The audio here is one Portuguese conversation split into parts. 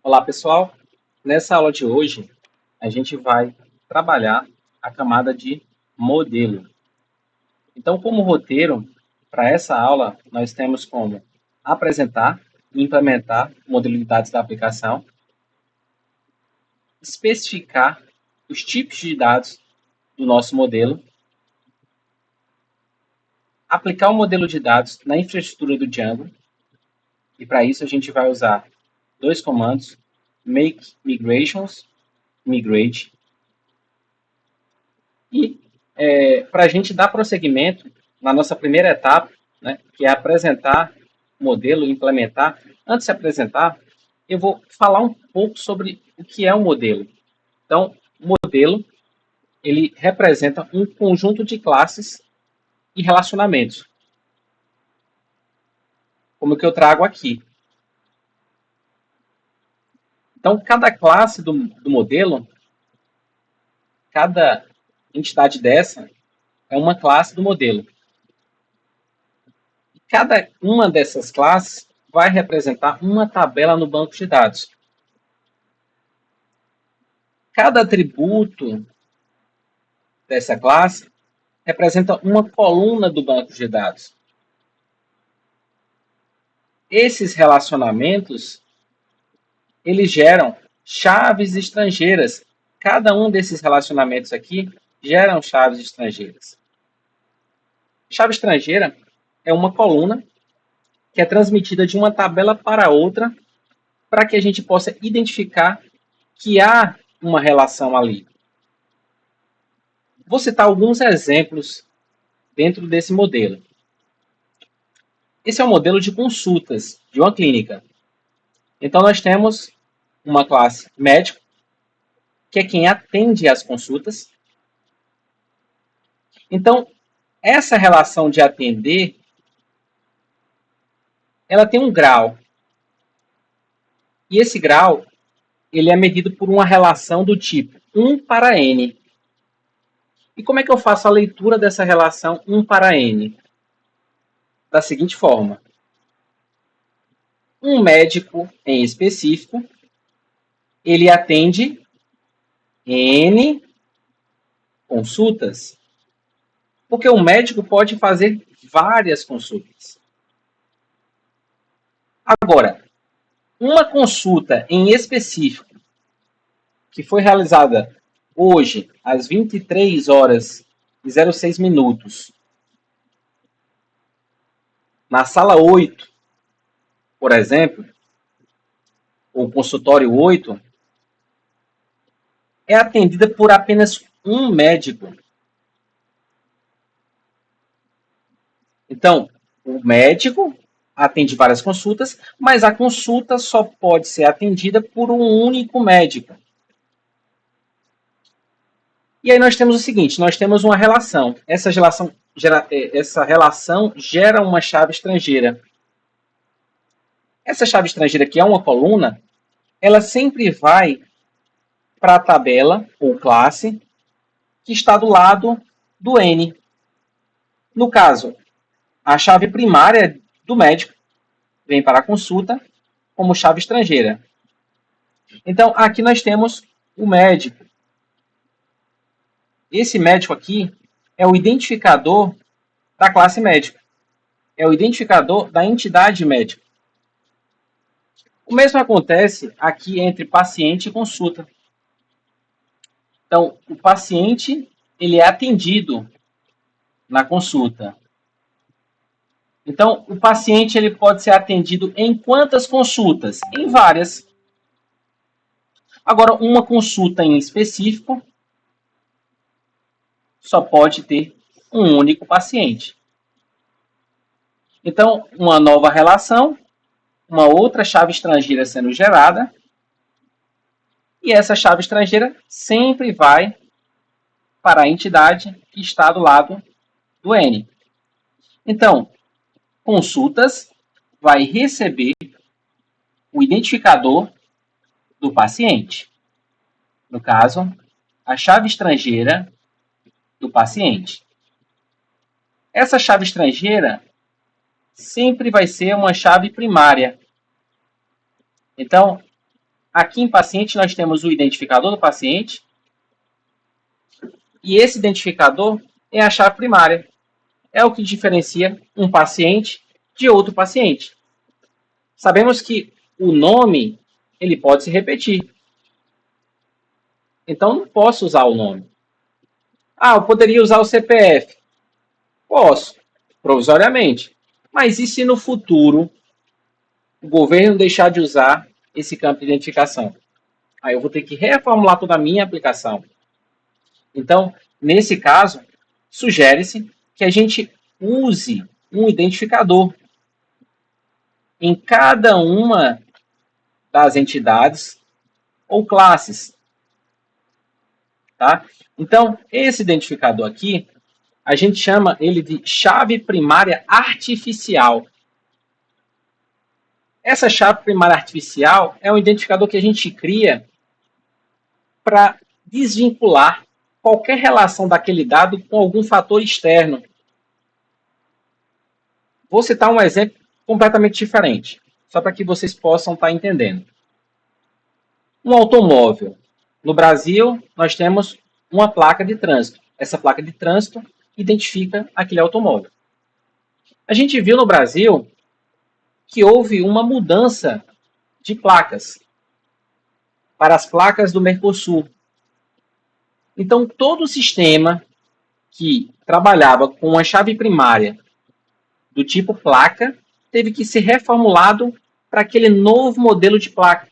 Olá, pessoal. Nessa aula de hoje, a gente vai trabalhar a camada de modelo. Então, como roteiro, para essa aula, nós temos como apresentar e implementar o modelo de dados da aplicação, especificar os tipos de dados do nosso modelo, aplicar o modelo de dados na infraestrutura do Django, e para isso a gente vai usar dois comandos, make migrations, migrate. E para a gente dar prosseguimento na nossa primeira etapa, né, que é apresentar o modelo e implementar, antes de apresentar, eu vou falar um pouco sobre o que é um modelo. Então, o modelo ele representa um conjunto de classes e relacionamentos, como o que eu trago aqui. Então, cada classe do modelo, cada entidade dessa é uma classe do modelo. Cada uma dessas classes vai representar uma tabela no banco de dados. Cada atributo dessa classe representa uma coluna do banco de dados. Esses relacionamentos, eles geram chaves estrangeiras. Cada um desses relacionamentos aqui geram chaves estrangeiras. Chave estrangeira é uma coluna que é transmitida de uma tabela para outra para que a gente possa identificar que há uma relação ali. Vou citar alguns exemplos dentro desse modelo. Esse é o modelo de consultas de uma clínica. Então, nós temos uma classe médico, que é quem atende às consultas. Então, essa relação de atender, ela tem um grau. E esse grau, ele é medido por uma relação do tipo 1 para n. E como é que eu faço a leitura dessa relação 1 para n? Da seguinte forma. Um médico em específico, ele atende n consultas, porque o médico pode fazer várias consultas. Agora, uma consulta em específico, que foi realizada hoje, às 23 horas e 06 minutos, na sala 8, por exemplo, ou consultório 8, é atendida por apenas um médico. Então, o médico atende várias consultas, mas a consulta só pode ser atendida por um único médico. E aí nós temos o seguinte, nós temos uma relação. Essa relação gera uma chave estrangeira. Essa chave estrangeira, que é uma coluna, ela sempre vai para a tabela ou classe que está do lado do N. No caso, a chave primária do médico vem para a consulta como chave estrangeira. Então, aqui nós temos o médico. Esse médico aqui é o identificador da classe médico. É o identificador da entidade médico. O mesmo acontece aqui entre paciente e consulta. Então, o paciente ele é atendido na consulta. Então, o paciente ele pode ser atendido em quantas consultas? Em várias. Agora, uma consulta em específico só pode ter um único paciente. Então, uma nova relação, uma outra chave estrangeira sendo gerada, e essa chave estrangeira sempre vai para a entidade que está do lado do N. Então, consultas vai receber o identificador do paciente. No caso, a chave estrangeira do paciente. Essa chave estrangeira sempre vai ser uma chave primária. Então, Aqui em paciente nós temos o identificador do paciente e esse identificador é a chave primária. É o que diferencia um paciente de outro paciente. Sabemos que o nome ele pode se repetir. Então não posso usar o nome. Ah, eu poderia usar o CPF. Posso, provisoriamente. Mas e se no futuro o governo deixar de usar esse campo de identificação? Aí eu vou ter que reformular toda a minha aplicação. Então, nesse caso, sugere-se que a gente use um identificador em cada uma das entidades ou classes. Tá? Então, esse identificador aqui, a gente chama ele de chave primária artificial. Essa chave primária artificial é um identificador que a gente cria para desvincular qualquer relação daquele dado com algum fator externo. Vou citar um exemplo completamente diferente, só para que vocês possam estar entendendo. Um automóvel. No Brasil, nós temos uma placa de trânsito. Essa placa de trânsito identifica aquele automóvel. A gente viu no Brasil que houve uma mudança de placas para as placas do Mercosul. Então, todo o sistema que trabalhava com uma chave primária do tipo placa teve que ser reformulado para aquele novo modelo de placa.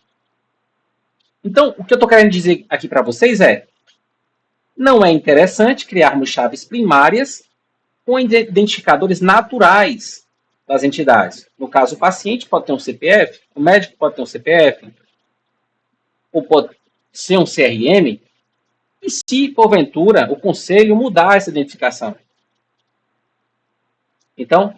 Então, o que eu estou querendo dizer aqui para vocês é: não é interessante criarmos chaves primárias com identificadores naturais das entidades. No caso, o paciente pode ter um CPF, o médico pode ter um CPF, ou pode ser um CRM, e se, porventura, o conselho mudar essa identificação. Então,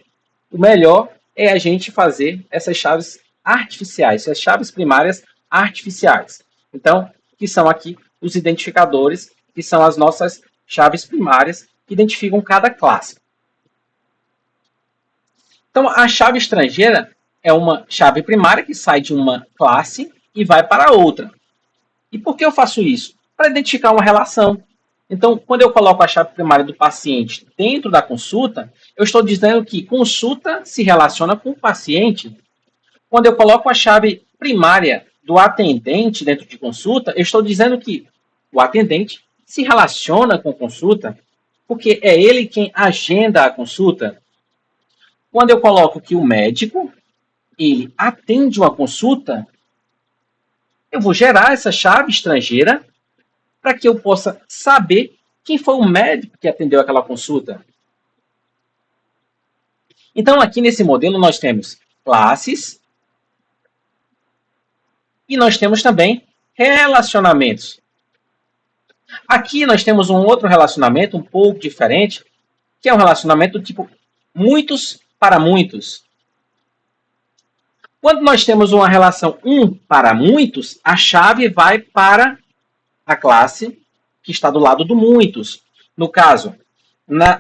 o melhor é a gente fazer essas chaves artificiais, essas chaves primárias artificiais. Então, que são aqui os identificadores, que são as nossas chaves primárias que identificam cada classe. Então, a chave estrangeira é uma chave primária que sai de uma classe e vai para outra. E por que eu faço isso? Para identificar uma relação. Então, quando eu coloco a chave primária do paciente dentro da consulta, eu estou dizendo que consulta se relaciona com o paciente. Quando eu coloco a chave primária do atendente dentro de consulta, eu estou dizendo que o atendente se relaciona com consulta, porque é ele quem agenda a consulta. Quando eu coloco que o médico, ele atende uma consulta, eu vou gerar essa chave estrangeira para que eu possa saber quem foi o médico que atendeu aquela consulta. Então, aqui nesse modelo, nós temos classes e nós temos também relacionamentos. Aqui nós temos um outro relacionamento um pouco diferente, que é um relacionamento do tipo muitos para muitos. Quando nós temos uma relação um para muitos, a chave vai para a classe que está do lado do muitos. No caso,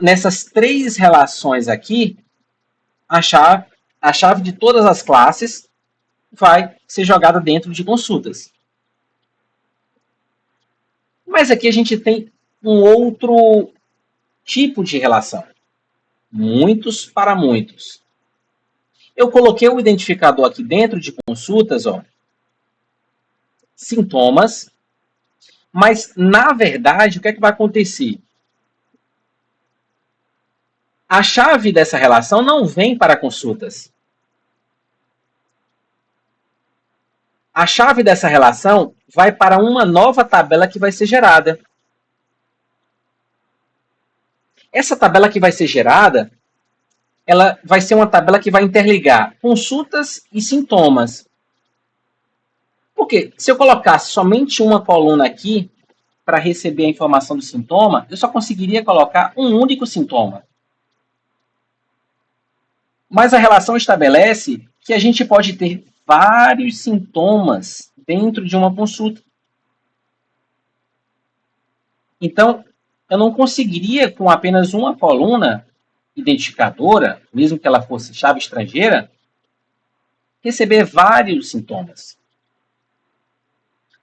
nessas três relações aqui, a chave de todas as classes vai ser jogada dentro de consultas. Mas aqui a gente tem um outro tipo de relação. Muitos para muitos. Eu coloquei o identificador aqui dentro de consultas, ó, sintomas, mas, na verdade, o que é que vai acontecer? A chave dessa relação não vem para consultas. A chave dessa relação vai para uma nova tabela que vai ser gerada. Essa tabela que vai ser gerada, ela vai ser uma tabela que vai interligar consultas e sintomas. Porque se eu colocasse somente uma coluna aqui para receber a informação do sintoma, eu só conseguiria colocar um único sintoma. Mas a relação estabelece que a gente pode ter vários sintomas dentro de uma consulta. Então, eu não conseguiria, com apenas uma coluna identificadora, mesmo que ela fosse chave estrangeira, receber vários sintomas.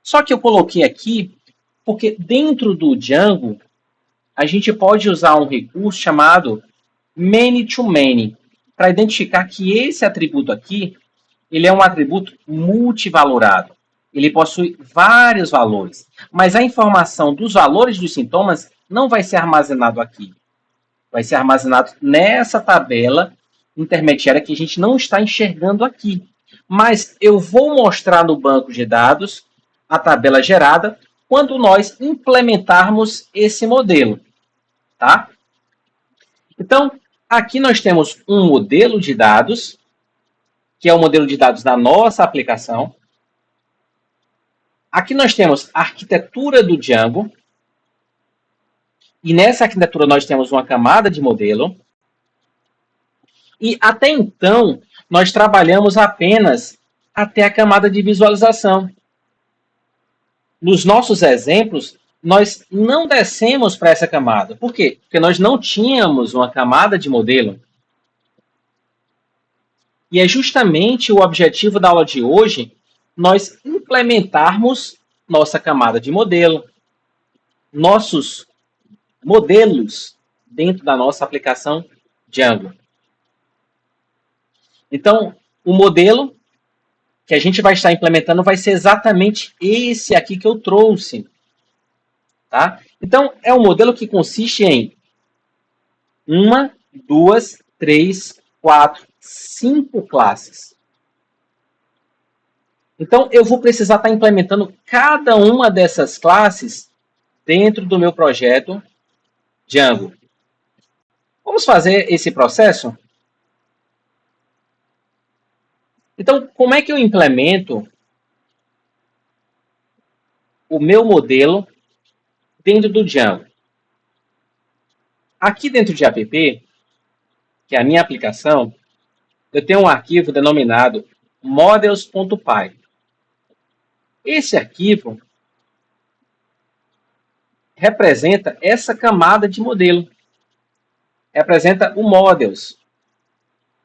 Só que eu coloquei aqui porque dentro do Django a gente pode usar um recurso chamado many-to-many para identificar que esse atributo aqui ele é um atributo multivalorado. Ele possui vários valores, mas a informação dos valores dos sintomas não vai ser armazenado aqui. Vai ser armazenado nessa tabela intermediária que a gente não está enxergando aqui. Mas eu vou mostrar no banco de dados a tabela gerada quando nós implementarmos esse modelo, tá? Então, aqui nós temos um modelo de dados, que é o modelo de dados da nossa aplicação. Aqui nós temos a arquitetura do Django. E nessa arquitetura nós temos uma camada de modelo. E até então, nós trabalhamos apenas até a camada de visualização. Nos nossos exemplos, nós não descemos para essa camada. Por quê? Porque nós não tínhamos uma camada de modelo. E é justamente o objetivo da aula de hoje nós implementarmos nossa camada de modelo, nossos modelos dentro da nossa aplicação Django. Então, o modelo que a gente vai estar implementando vai ser exatamente esse aqui que eu trouxe. Tá? Então, é um modelo que consiste em 1, 2, 3, 4, 5 classes. Então, eu vou precisar estar implementando cada uma dessas classes dentro do meu projeto Django. Vamos fazer esse processo? Então, como é que eu implemento o meu modelo dentro do Django? Aqui dentro de app, que é a minha aplicação, eu tenho um arquivo denominado models.py. Esse arquivo representa essa camada de modelo. Representa o models.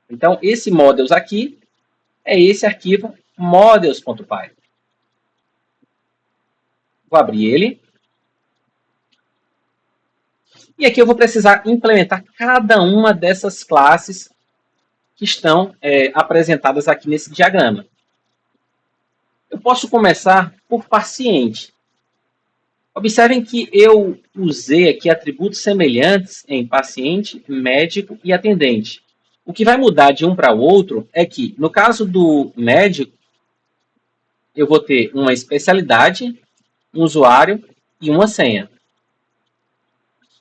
Então, esse models aqui é esse arquivo models.py. Vou abrir ele. E aqui eu vou precisar implementar cada uma dessas classes que estão apresentadas aqui nesse diagrama. Eu posso começar por paciente. Observem que eu usei aqui atributos semelhantes em paciente, médico e atendente. O que vai mudar de um para o outro é que, no caso do médico, eu vou ter uma especialidade, um usuário e uma senha.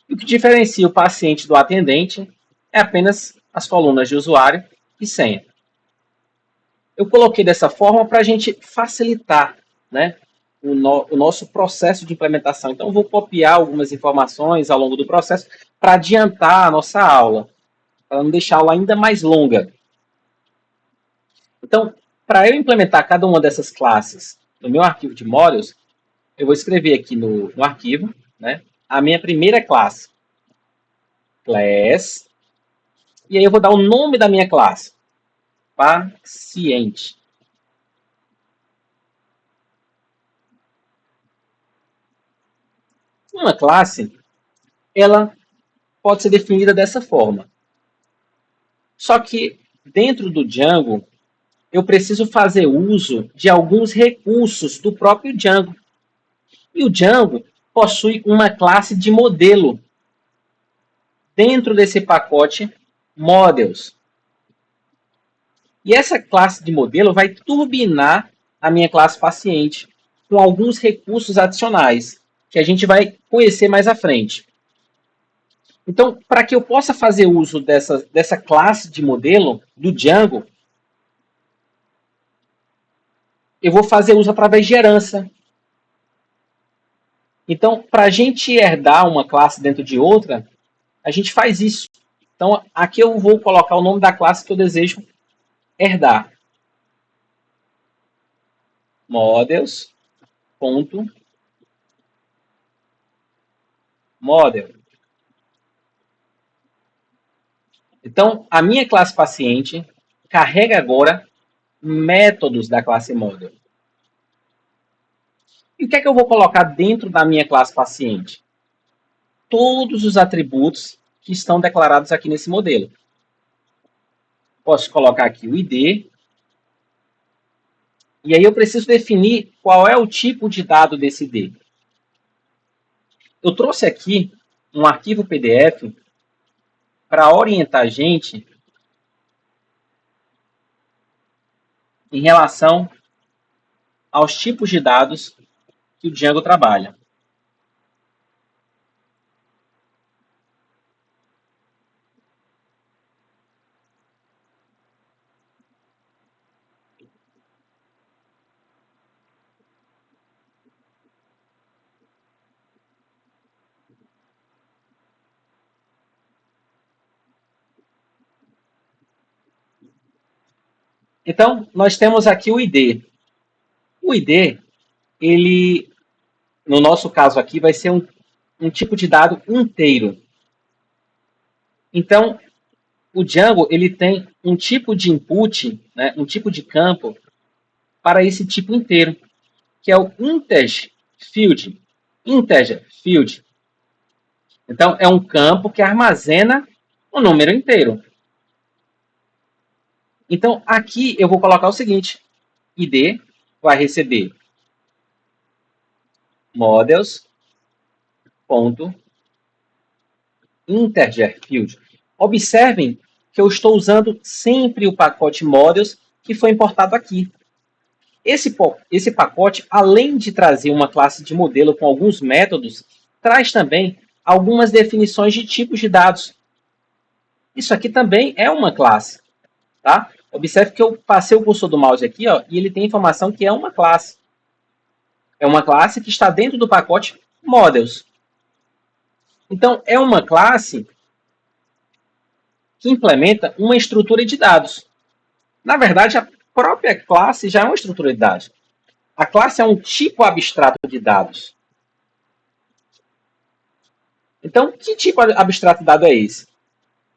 E o que diferencia o paciente do atendente é apenas as colunas de usuário e senha. Eu coloquei dessa forma para a gente facilitar, né, o nosso processo de implementação. Então, eu vou copiar algumas informações ao longo do processo para adiantar a nossa aula, para não deixar a aula ainda mais longa. Então, para eu implementar cada uma dessas classes no meu arquivo de models, eu vou escrever aqui no arquivo, né, a minha primeira classe, class, e aí eu vou dar o nome da minha classe, paciente. Uma classe, ela pode ser definida dessa forma. Só que dentro do Django, eu preciso fazer uso de alguns recursos do próprio Django. E o Django possui uma classe de modelo dentro desse pacote Models. E essa classe de modelo vai turbinar a minha classe paciente com alguns recursos adicionais que a gente vai conhecer mais à frente. Então, para que eu possa fazer uso dessa classe de modelo do Django, eu vou fazer uso através de herança. Então, para a gente herdar uma classe dentro de outra, a gente faz isso. Então, aqui eu vou colocar o nome da classe que eu desejo herdar. Models.model. Então, a minha classe paciente carrega agora métodos da classe model. E o que é que eu vou colocar dentro da minha classe paciente? Todos os atributos que estão declarados aqui nesse modelo. Posso colocar aqui o ID. E aí eu preciso definir qual é o tipo de dado desse ID. Eu trouxe aqui um arquivo PDF para orientar a gente em relação aos tipos de dados que o Django trabalha. Então, nós temos aqui o ID. O ID, ele, no nosso caso aqui, vai ser um tipo de dado inteiro. Então, o Django ele tem um tipo de input, né, um tipo de campo para esse tipo inteiro, que é o integer field. Integer field. Então, é um campo que armazena um número inteiro. Então, aqui eu vou colocar o seguinte: ID vai receber models.integerField. Observem que eu estou usando sempre o pacote models que foi importado aqui. Esse pacote, além de trazer uma classe de modelo com alguns métodos, traz também algumas definições de tipos de dados. Isso aqui também é uma classe. Tá? Observe que eu passei o cursor do mouse aqui, ó, e ele tem informação que é uma classe. É uma classe que está dentro do pacote models. Então, é uma classe que implementa uma estrutura de dados. Na verdade, a própria classe já é uma estrutura de dados. A classe é um tipo abstrato de dados. Então, que tipo abstrato de dado é esse?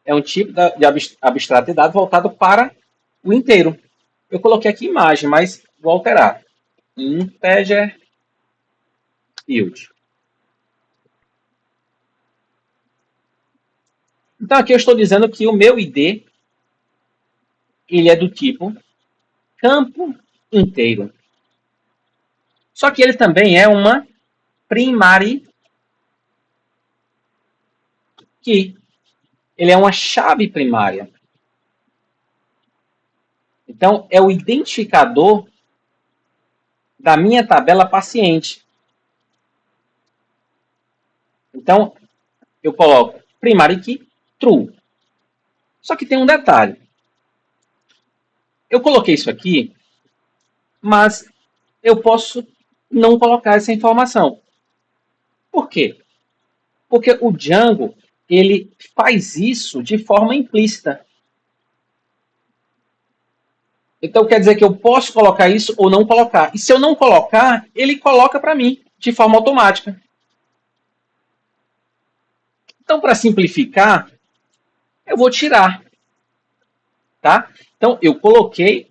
É um tipo de abstrato de dado voltado para o inteiro. Eu coloquei aqui imagem, mas vou alterar. Integer field. Então, aqui eu estou dizendo que o meu ID ele é do tipo campo inteiro. Só que ele também é uma primary key. Ele é uma chave primária. Então, é o identificador da minha tabela paciente. Então, eu coloco primary key true. Só que tem um detalhe. Eu coloquei isso aqui, mas eu posso não colocar essa informação. Por quê? Porque o Django ele faz isso de forma implícita. Então quer dizer que eu posso colocar isso ou não colocar. E se eu não colocar, ele coloca para mim de forma automática. Então, para simplificar, eu vou tirar. Tá? Então, eu coloquei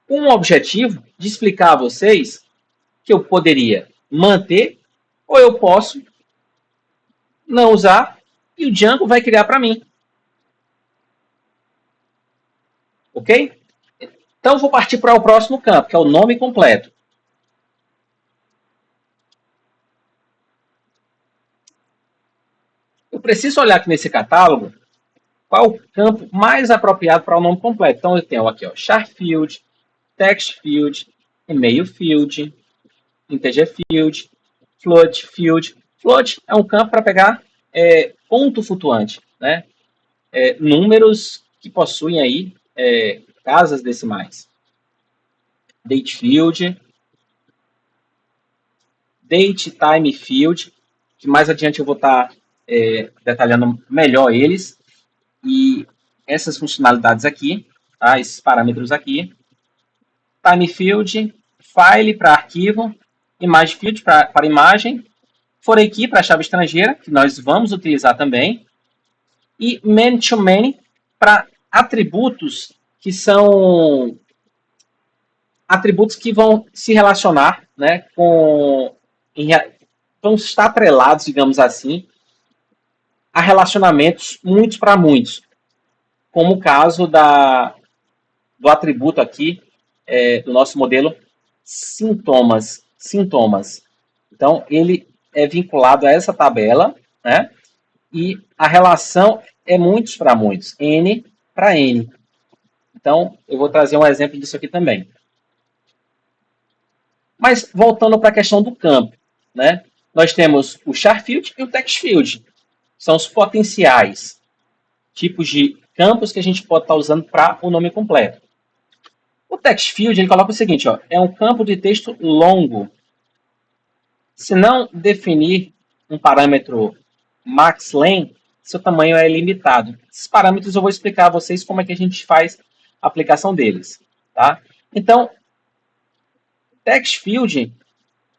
um objetivo de explicar a vocês que eu poderia manter ou eu posso não usar e o Django vai criar para mim. Ok? Então, vou partir para o próximo campo, que é o nome completo. Eu preciso olhar aqui nesse catálogo qual o campo mais apropriado para o nome completo. Então, eu tenho aqui, ó, char field, text field, email field, integer field, float field. Float é um campo para pegar ponto flutuante, né? Números que possuem aí casas decimais. Date field, date time field, que mais adiante eu vou estar detalhando melhor eles. E essas funcionalidades aqui, tá? Esses parâmetros aqui. Time field, file para arquivo, image field para imagem, for key para chave estrangeira, que nós vamos utilizar também, e many-to-many para atributos que são atributos que vão se relacionar né, vão estar atrelados, digamos assim, a relacionamentos muitos para muitos, como o caso do atributo aqui, do nosso modelo, sintomas. Sintomas. Então, ele é vinculado a essa tabela, né? E a relação é muitos para muitos, N para N. Então, eu vou trazer um exemplo disso aqui também. Mas, voltando para a questão do campo, né? Nós temos o char field e o text field. São os potenciais tipos de campos que a gente pode estar usando para o nome completo. O text field ele coloca o seguinte, ó, é um campo de texto longo. Se não definir um parâmetro maxlen, seu tamanho é limitado. Esses parâmetros eu vou explicar a vocês como é que a gente faz a aplicação deles. Tá? Então, text field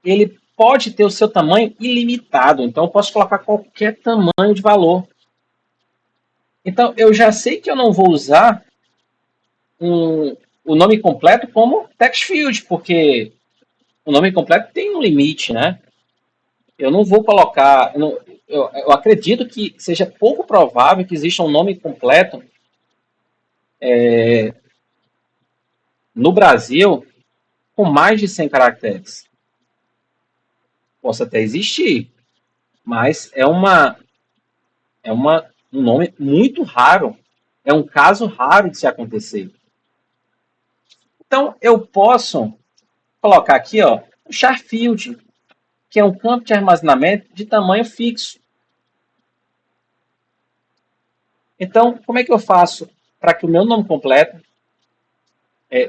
ele pode ter o seu tamanho ilimitado. Então, eu posso colocar qualquer tamanho de valor. Então, eu já sei que eu não vou usar o nome completo como text field, porque o nome completo tem um limite, né? Eu não vou colocar. Eu acredito que seja pouco provável que exista um nome completo no Brasil com mais de 100 caracteres. Possa até existir, mas um nome muito raro. É um caso raro de se acontecer. Então, eu posso colocar aqui ó, o char field, que é um campo de armazenamento de tamanho fixo. Então, como é que eu faço para que o meu nome completo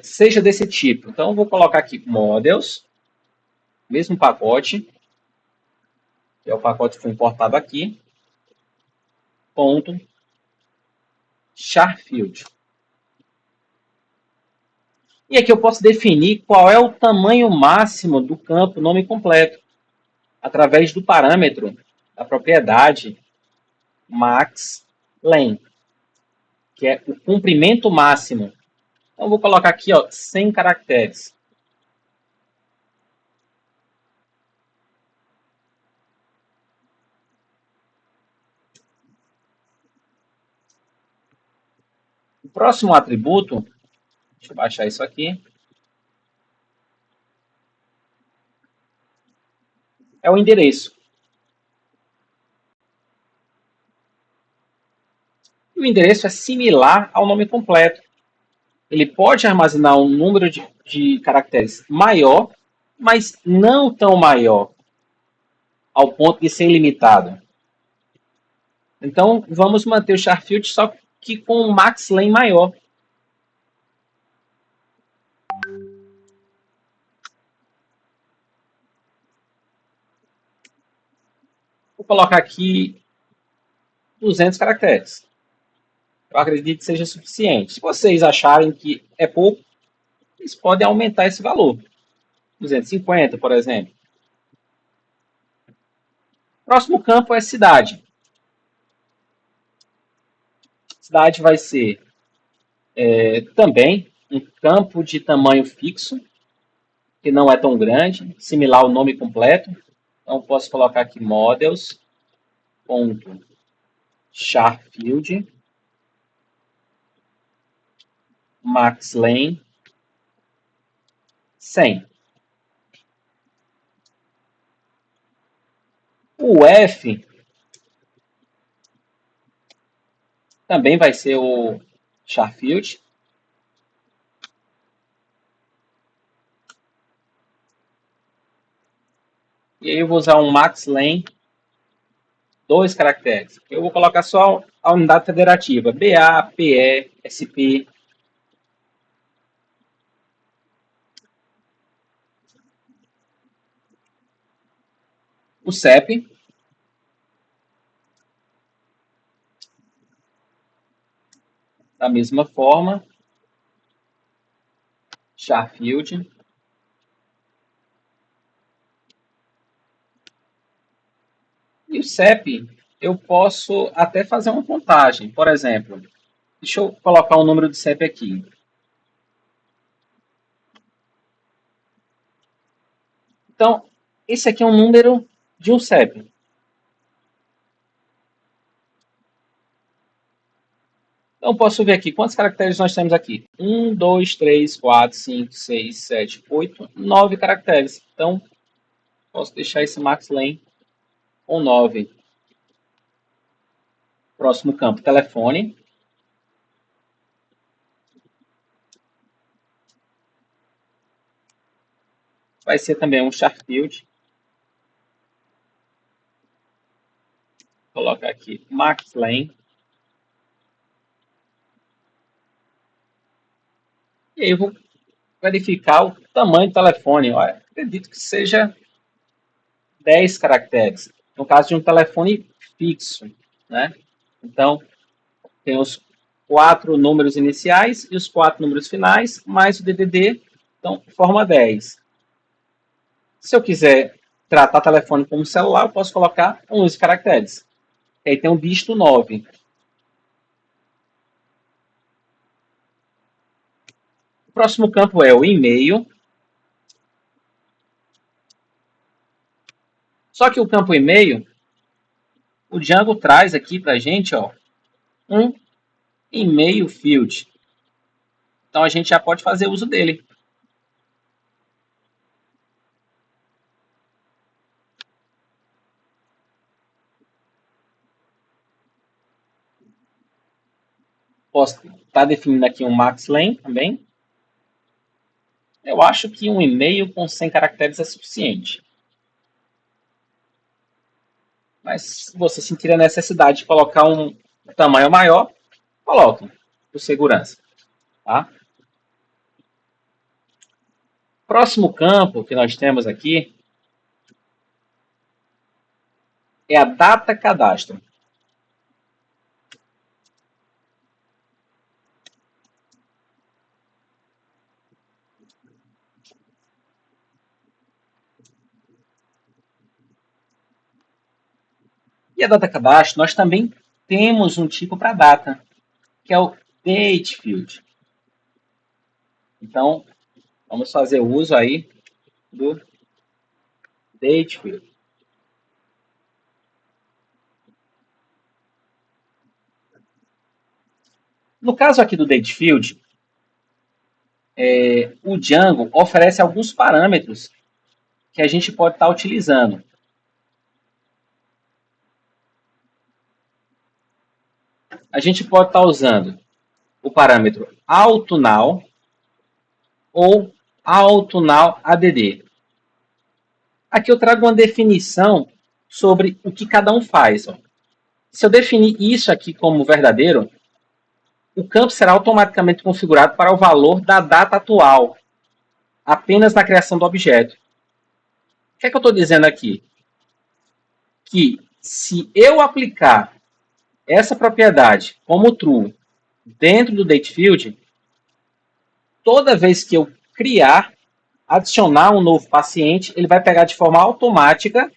seja desse tipo? Então, eu vou colocar aqui models, mesmo pacote, que é o pacote que foi importado aqui, ponto, char field. E aqui eu posso definir qual é o tamanho máximo do campo nome completo, através do parâmetro da propriedade maxlen, que é o comprimento máximo. Então, eu vou colocar aqui ó, 100 caracteres. O próximo atributo, deixa eu baixar isso aqui, é o endereço. E o endereço é similar ao nome completo. Ele pode armazenar um número de caracteres maior, mas não tão maior, ao ponto de ser ilimitado. Então, vamos manter o char field só que com um maxlen maior. Vou colocar aqui 200 caracteres. Eu acredito que seja suficiente. Se vocês acharem que é pouco, vocês podem aumentar esse valor. 250, por exemplo. Próximo campo é cidade. Cidade vai ser também um campo de tamanho fixo, que não é tão grande, similar ao nome completo. Então, posso colocar aqui models.charfield maxlen 100. O F também vai ser o charfield. E aí eu vou usar um maxlen 2 caracteres. Eu vou colocar só a unidade federativa, BA, PE, SP. O CEP. Da mesma forma, charfield. E o CEP, eu posso até fazer uma contagem. Por exemplo, deixa eu colocar o número de CEP aqui. Então, esse aqui é um número de um CEP. Então, posso ver aqui quantos caracteres nós temos aqui. 1, 2, 3, 4, 5, 6, 7, 8, 9 caracteres. Então, posso deixar esse maxlen com 9. Próximo campo, telefone. Vai ser também um char field. Vou colocar aqui maxlen. E aí eu vou verificar o tamanho do telefone. Olha, acredito que seja 10 caracteres. No caso de um telefone fixo, né? Então, tem os 4 números iniciais e os 4 números finais, mais o DDD, então forma 10. Se eu quiser tratar telefone como celular, eu posso colocar 11 caracteres. E aí tem um dígito 9. O próximo campo é o e-mail. Só que o campo e-mail, o Django traz aqui para a gente, ó, um e-mail field. Então a gente já pode fazer uso dele. Posso estar definindo aqui um maxlen também. Eu acho que um e-mail com 100 caracteres é suficiente. Mas se você sentir a necessidade de colocar um tamanho maior, coloque, por segurança. Tá? Próximo campo que nós temos aqui é a data cadastro. E a data cadastro, nós também temos um tipo para data, que é o date field. Então, vamos fazer uso aí do date field. No caso aqui do date field, o Django oferece alguns parâmetros que a gente pode estar utilizando. A gente pode estar usando o parâmetro AutoNow ou AutoNowAdd. Aqui eu trago uma definição sobre o que cada um faz. Ó. Se eu definir isso aqui como verdadeiro, o campo será automaticamente configurado para o valor da data atual, apenas na criação do objeto. O que é que eu estou dizendo aqui? Que se eu aplicar essa propriedade como true dentro do dateField, toda vez que eu criar, adicionar um novo paciente, ele vai pegar de forma automática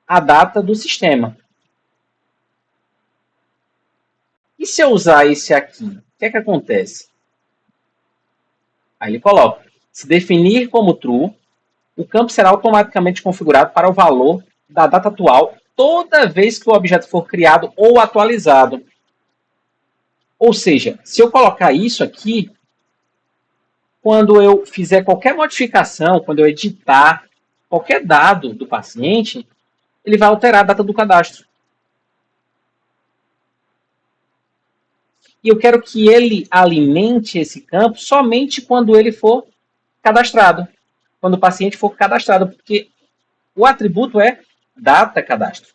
a data do sistema. E se eu usar esse aqui, o que é que acontece? Aí ele coloca, se definir como true, o campo será automaticamente configurado para o valor da data atual toda vez que o objeto for criado ou atualizado. Ou seja, se eu colocar isso aqui, quando eu fizer qualquer modificação, quando eu editar qualquer dado do paciente, ele vai alterar a data do cadastro. E eu quero que ele alimente esse campo somente quando ele for cadastrado. Quando o paciente for cadastrado, porque o atributo é data cadastro.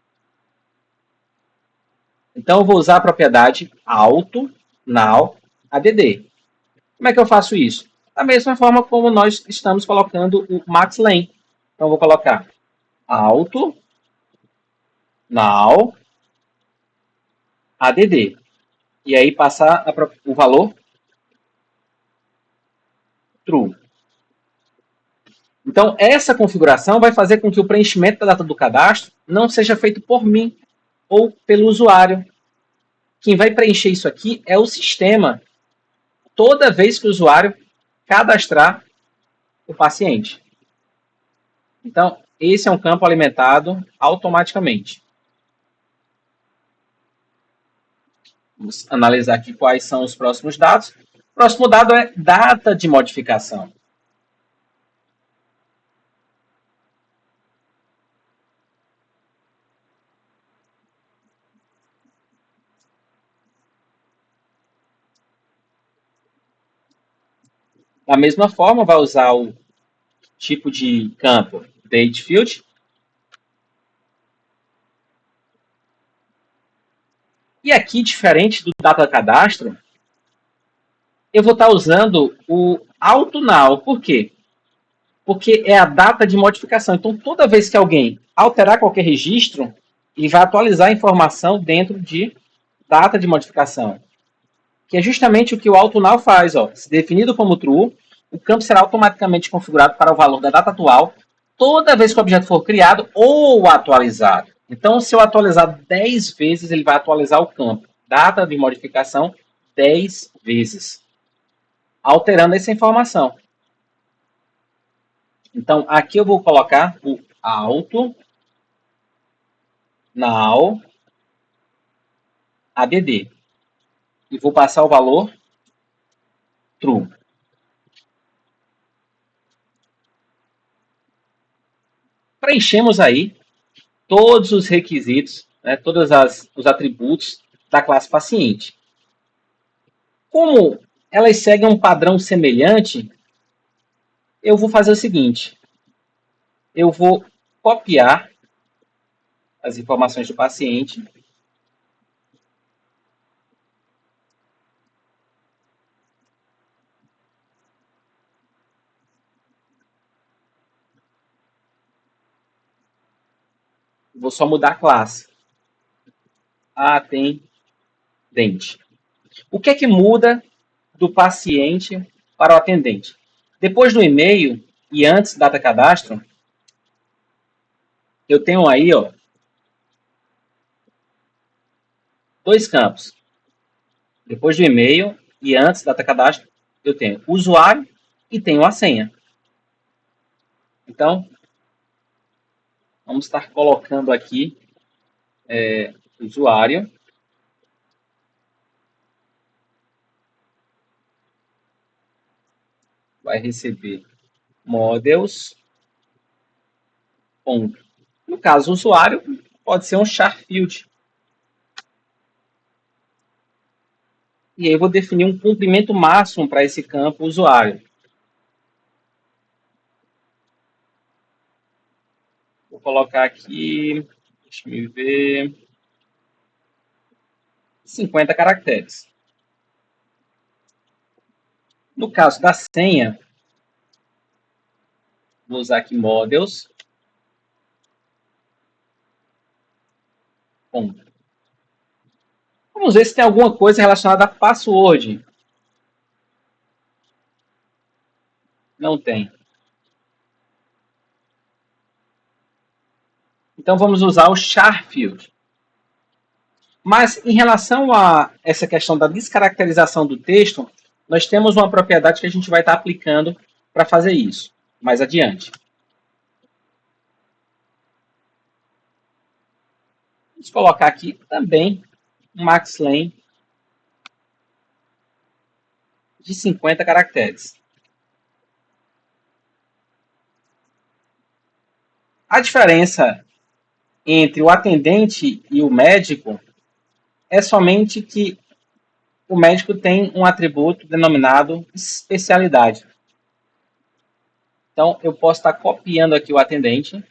Então eu vou usar a propriedade auto now add. Como é que eu faço isso? Da mesma forma como nós estamos colocando o maxlen. Então eu vou colocar auto now add. E aí passar o valor true. Então, essa configuração vai fazer com que o preenchimento da data do cadastro não seja feito por mim ou pelo usuário. Quem vai preencher isso aqui é o sistema, toda vez que o usuário cadastrar o paciente. Então, esse é um campo alimentado automaticamente. Vamos analisar aqui quais são os próximos dados. O próximo dado é data de modificação. Da mesma forma, vai usar o tipo de campo date field. E aqui, diferente do data cadastro, eu vou estar usando o AutoNow. Por quê? Porque é a data de modificação. Então, toda vez que alguém alterar qualquer registro, ele vai atualizar a informação dentro de data de modificação, que é justamente o que o AutoNow faz. Ó. Se definido como true, o campo será automaticamente configurado para o valor da data atual toda vez que o objeto for criado ou atualizado. Então, se eu atualizar 10 vezes, ele vai atualizar o campo data de modificação 10 vezes, alterando essa informação. Então, aqui eu vou colocar o auto now add e vou passar o valor true. Preenchemos aí todos os requisitos, né, todos os atributos da classe paciente. Como elas seguem um padrão semelhante, eu vou fazer o seguinte: eu vou copiar as informações do paciente, vou só mudar a classe. Atendente. O que é que muda do paciente para o atendente? Depois do e-mail e antes da data cadastro, eu tenho aí dois campos. Depois do e-mail e antes da data cadastro, eu tenho o usuário e tenho a senha. Então, vamos estar colocando aqui usuário. Vai receber models. Ponto. No caso, o usuário pode ser um char field. E aí eu vou definir um comprimento máximo para esse campo usuário. Vou colocar aqui, deixa eu ver, 50 caracteres. No caso da senha, vou usar aqui models. Ponto. Vamos ver se tem alguma coisa relacionada a password. Não tem. Então vamos usar o char field. Mas em relação a essa questão da descaracterização do texto, nós temos uma propriedade que a gente vai estar aplicando para fazer isso mais adiante. Vamos colocar aqui também um maxlen de 50 caracteres. A diferença entre o atendente e o médico é somente que o médico tem um atributo denominado especialidade. Então, eu posso estar copiando aqui o atendente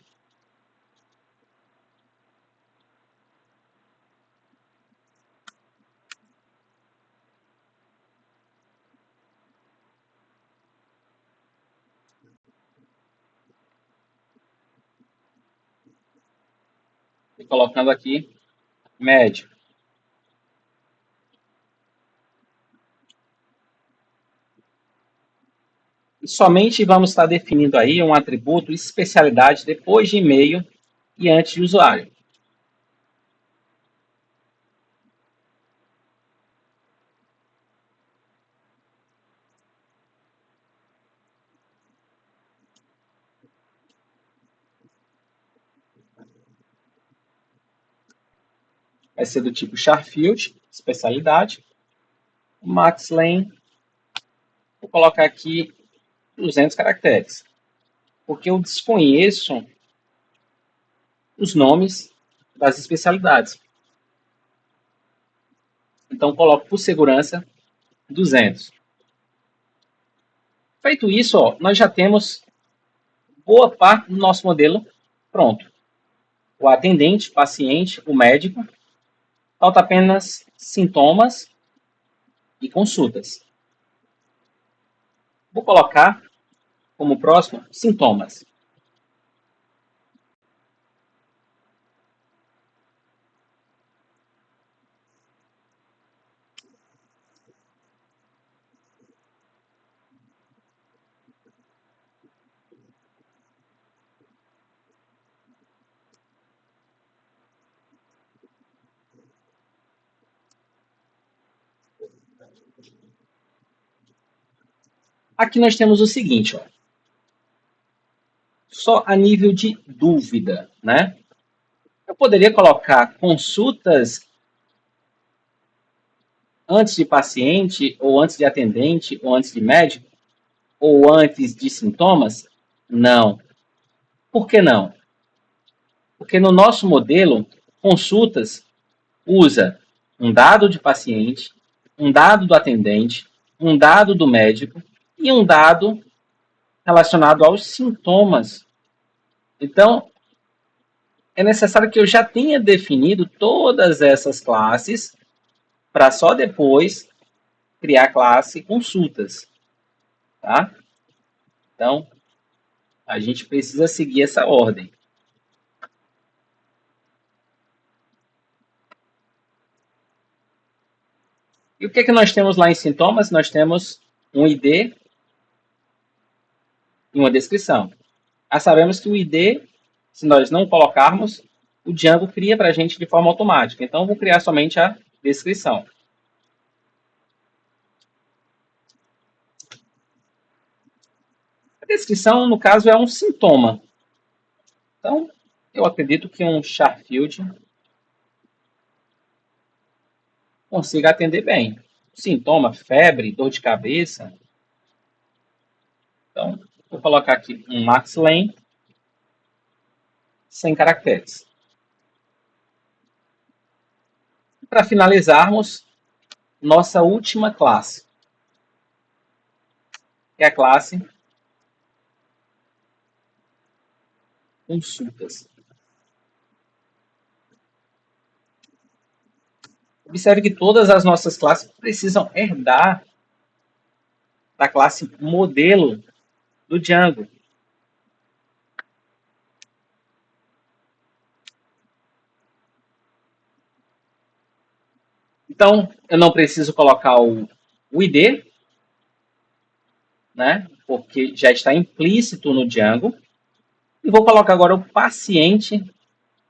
e colocando aqui médico. E somente vamos estar definindo aí um atributo especialidade depois de e-mail e antes de usuário. vai ser do tipo char-field, especialidade. Max-len, vou colocar aqui 200 caracteres, porque eu desconheço os nomes das especialidades. Então, coloco por segurança 200. Feito isso, ó, nós já temos boa parte do nosso modelo pronto. O atendente, o paciente, o médico. Falta apenas sintomas e consultas. Vou colocar como próximo sintomas. Aqui nós temos o seguinte, ó, só a nível de dúvida, né? Eu poderia colocar consultas antes de paciente, ou antes de atendente, ou antes de médico, ou antes de sintomas? Não. Por que não? Porque no nosso modelo, consultas usa um dado de paciente, um dado do atendente, um dado do médico e um dado relacionado aos sintomas. Então, é necessário que eu já tenha definido todas essas classes para só depois criar a classe consultas, tá? Então, a gente precisa seguir essa ordem. E o que é que nós temos lá em sintomas? Nós temos um ID e uma descrição. Ah, sabemos que o ID, se nós não colocarmos, o Django cria para a gente de forma automática. Então, eu vou criar somente a descrição. A descrição, no caso, é um sintoma. Então, eu acredito que um char-field consiga atender bem. Sintoma, febre, dor de cabeça. Então, vou colocar aqui um max-len 100 caracteres. Para finalizarmos, nossa última classe, que é a classe consultas. Observe que todas as nossas classes precisam herdar da classe modelo do Django. Então, eu não preciso colocar o ID, né? Porque já está implícito no Django. E vou colocar agora o paciente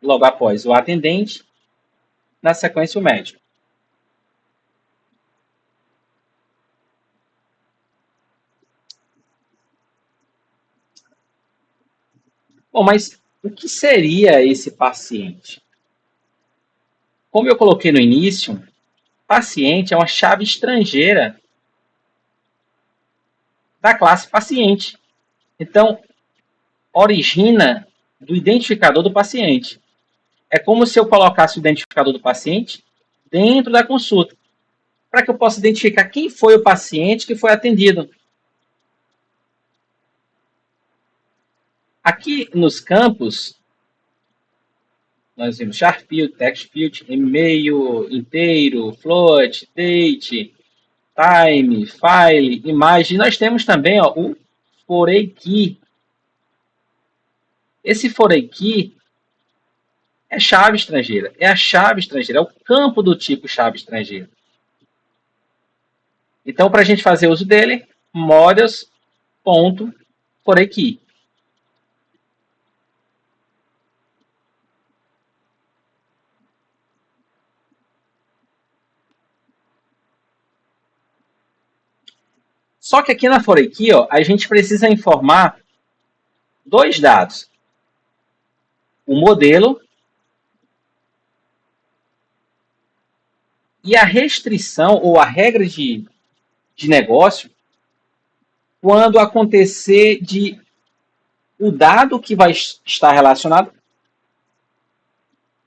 logo após o atendente, na sequência o médico. Bom, mas o que seria esse paciente? Como eu coloquei no início, paciente é uma chave estrangeira da classe paciente. Então, origina do identificador do paciente. É como se eu colocasse o identificador do paciente dentro da consulta, para que eu possa identificar quem foi o paciente que foi atendido. Aqui nos campos, nós vimos char field, text field, e-mail inteiro, float, date, time, file, imagem. Nós temos também ó, o foreign key. Esse foreign key é chave estrangeira. É a chave estrangeira, é o campo do tipo chave estrangeira. Então, para a gente fazer uso dele, models.foreign key. Só que aqui na foreign key, ó, a gente precisa informar dois dados. O modelo E a restrição ou a regra de negócio, quando acontecer de o dado que vai estar relacionado,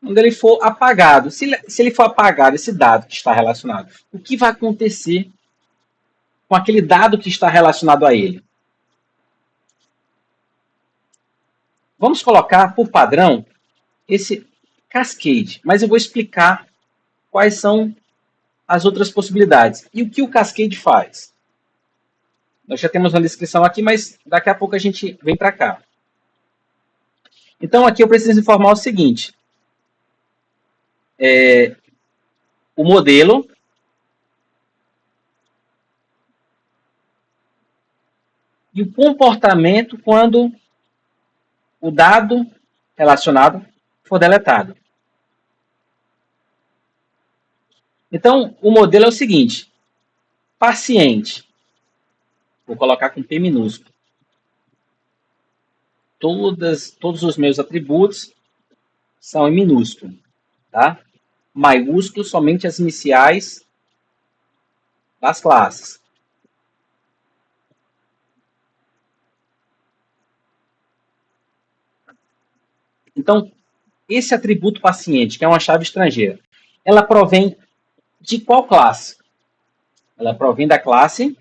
quando ele for apagado. Se ele for apagado, esse dado que está relacionado, o que vai acontecer com aquele dado que está relacionado a ele? Vamos colocar por padrão esse cascade, mas eu vou explicar quais são as outras possibilidades. E o que o cascade faz? Nós já temos uma descrição aqui, mas daqui a pouco a gente vem para cá. Então aqui eu preciso informar o seguinte. O modelo e o comportamento quando o dado relacionado for deletado. Então, o modelo é o seguinte. Paciente. Vou colocar com P minúsculo. Todos os meus atributos são em minúsculo. Tá? Maiúsculo somente as iniciais das classes. Então, esse atributo paciente, que é uma chave estrangeira, ela provém de qual classe? Ela provém da classe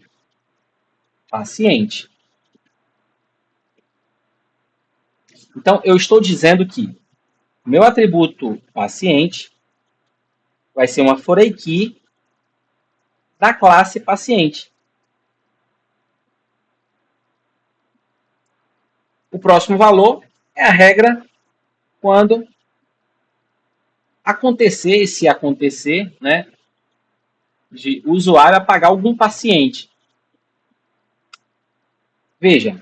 paciente. Então, eu estou dizendo que o meu atributo paciente vai ser uma foreign key da classe paciente. O próximo valor é a regra quando acontecer, se acontecer, né, de o usuário apagar algum paciente. Veja,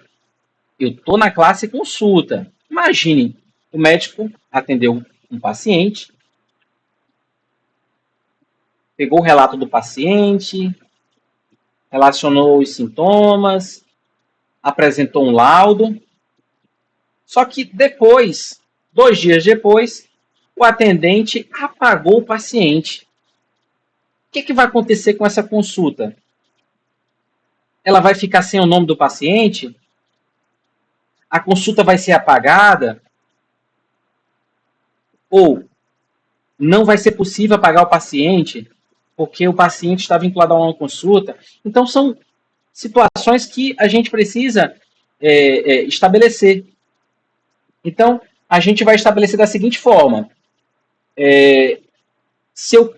eu estou na classe consulta. Imagine, o médico atendeu um paciente, pegou o relato do paciente, relacionou os sintomas, apresentou um laudo. Só que depois, 2 dias depois, o atendente apagou o paciente. O que vai acontecer com essa consulta? Ela vai ficar sem o nome do paciente? A consulta vai ser apagada? Ou não vai ser possível apagar o paciente porque o paciente está vinculado a uma consulta? Então, são situações que a gente precisa estabelecer. Então, a gente vai estabelecer da seguinte forma. Se eu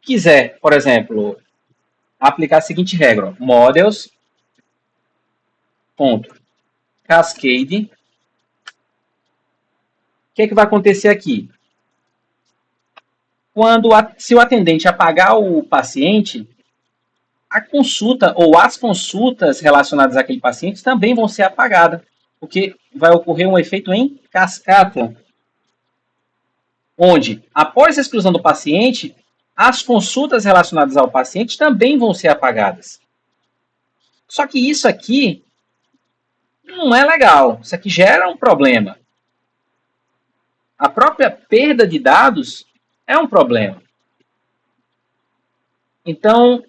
quiser, por exemplo, aplicar a seguinte regra. Models.cascade. O que vai acontecer aqui? Se o atendente apagar o paciente, a consulta ou as consultas relacionadas àquele paciente também vão ser apagadas, porque vai ocorrer um efeito em cascata, onde, após a exclusão do paciente, as consultas relacionadas ao paciente também vão ser apagadas. Só que isso aqui não é legal. Isso aqui gera um problema. A própria perda de dados é um problema. Então,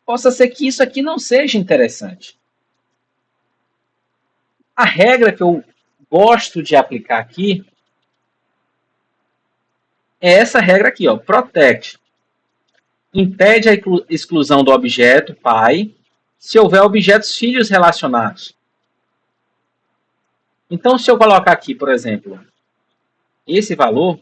possa ser que isso aqui não seja interessante. A regra que eu gosto de aplicar aqui é essa regra aqui, ó, protect. Impede a exclusão do objeto pai se houver objetos filhos relacionados. Então, se eu colocar aqui, por exemplo, esse valor,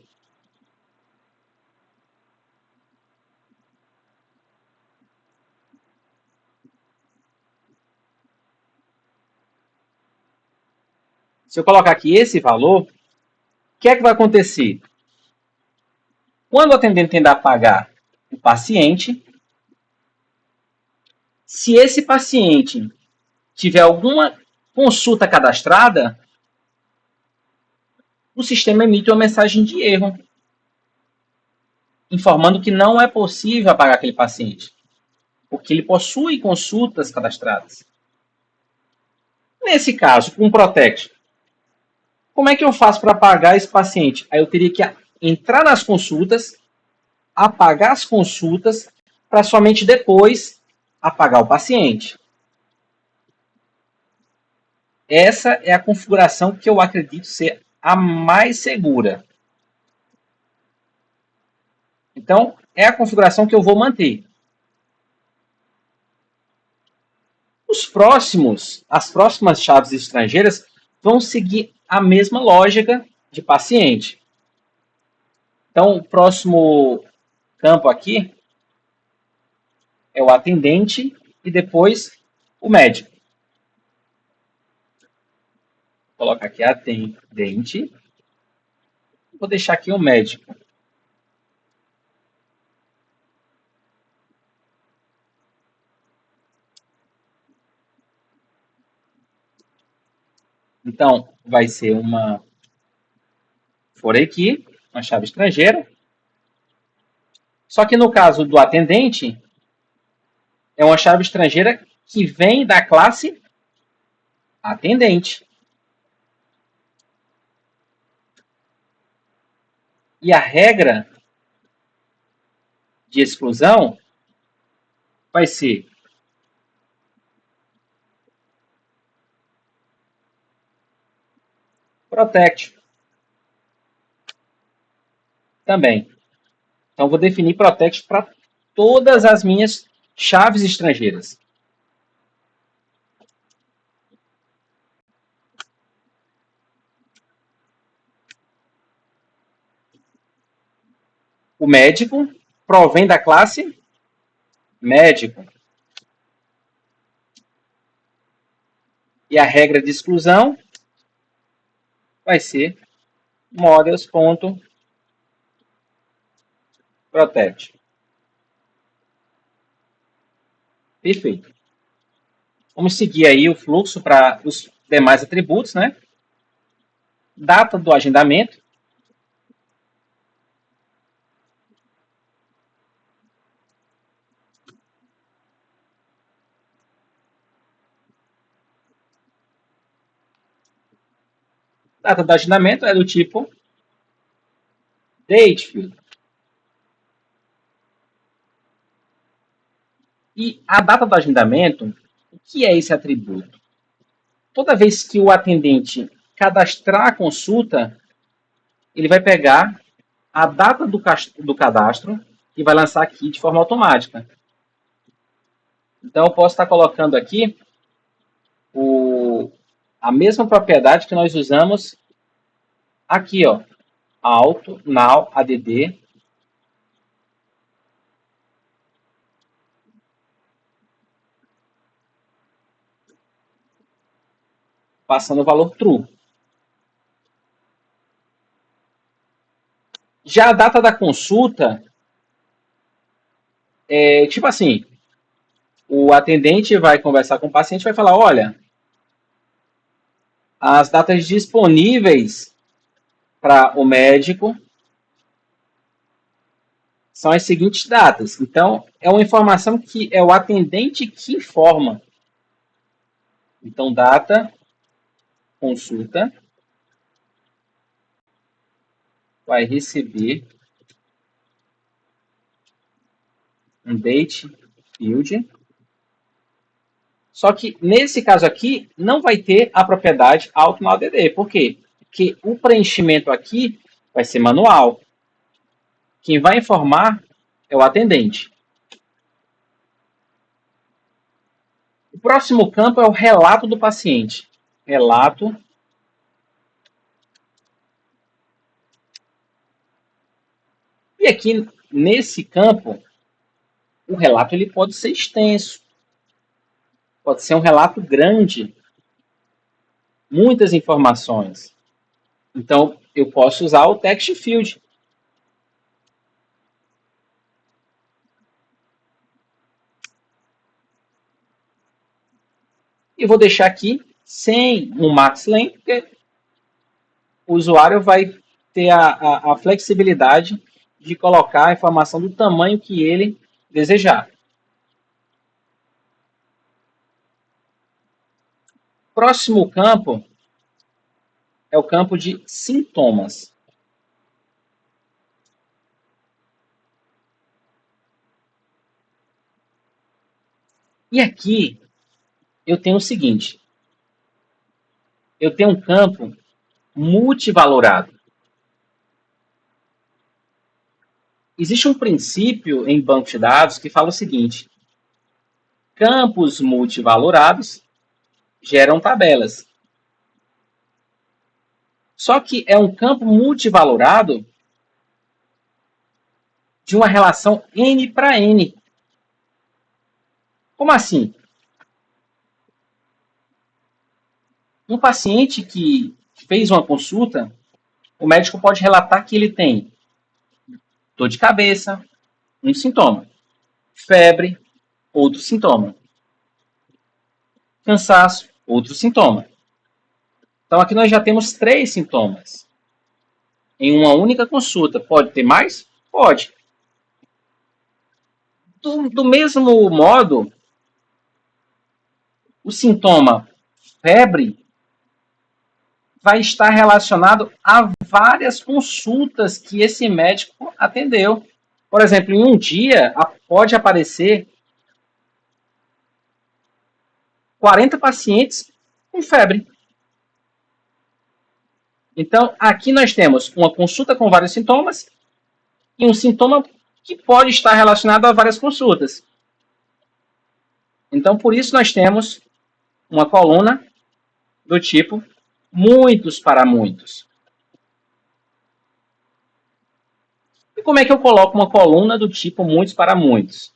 se eu colocar aqui esse valor, o que é que vai acontecer? Quando o atendente tentar apagar o paciente, se esse paciente tiver alguma consulta cadastrada, o sistema emite uma mensagem de erro, informando que não é possível apagar aquele paciente, porque ele possui consultas cadastradas. Nesse caso, com o Protect, como é que eu faço para apagar esse paciente? Aí eu teria que entrar nas consultas, apagar as consultas para somente depois apagar o paciente. Essa é a configuração que eu acredito ser a mais segura. Então, é a configuração que eu vou manter. As próximas chaves estrangeiras vão seguir a mesma lógica de paciente. Então, o próximo campo aqui é o atendente e depois o médico. Vou colocar aqui atendente. Vou deixar aqui o médico. Então, vai ser uma for aqui, uma chave estrangeira. Só que no caso do atendente, é uma chave estrangeira que vem da classe atendente. E a regra de exclusão vai ser protect também. Então, vou definir protect para todas as minhas chaves estrangeiras. O médico provém da classe médico. E a regra de exclusão vai ser models.protect. Perfeito. Vamos seguir aí o fluxo para os demais atributos, né? Data do agendamento. Data do agendamento é do tipo date field. E a data do agendamento, o que é esse atributo? Toda vez que o atendente cadastrar a consulta, ele vai pegar a data do cadastro e vai lançar aqui de forma automática. Então, eu posso estar colocando aqui a mesma propriedade que nós usamos aqui, ó, auto, now, add, passando o valor true. Já a data da consulta é tipo assim, o atendente vai conversar com o paciente e vai falar, olha, as datas disponíveis para o médico são as seguintes datas. Então, é uma informação que é o atendente que informa. Então, data, consulta, vai receber um date field. Só que, nesse caso aqui, não vai ter a propriedade auto no ADD. Por quê? Porque o preenchimento aqui vai ser manual. Quem vai informar é o atendente. O próximo campo é o relato do paciente. Relato. E aqui, nesse campo, o relato ele pode ser extenso. Pode ser um relato grande. Muitas informações. Então, eu posso usar o text field. E vou deixar aqui sem um max length, porque o usuário vai ter a flexibilidade de colocar a informação do tamanho que ele desejar. Próximo campo é o campo de sintomas. E aqui eu tenho o seguinte, eu tenho um campo multivalorado. Existe um princípio em banco de dados que fala o seguinte, campos multivalorados geram tabelas. Só que é um campo multivalorado de uma relação N para N. Como assim? Um paciente que fez uma consulta, o médico pode relatar que ele tem dor de cabeça, um sintoma, febre, outro sintoma, cansaço, outro sintoma. Então aqui nós já temos 3 sintomas em uma única consulta. Pode ter mais? Pode. Do mesmo modo, o sintoma febre vai estar relacionado a várias consultas que esse médico atendeu. Por exemplo, em um dia pode aparecer 40 pacientes com febre. Então, aqui nós temos uma consulta com vários sintomas e um sintoma que pode estar relacionado a várias consultas. Então, por isso nós temos uma coluna do tipo muitos para muitos. E como é que eu coloco uma coluna do tipo muitos para muitos?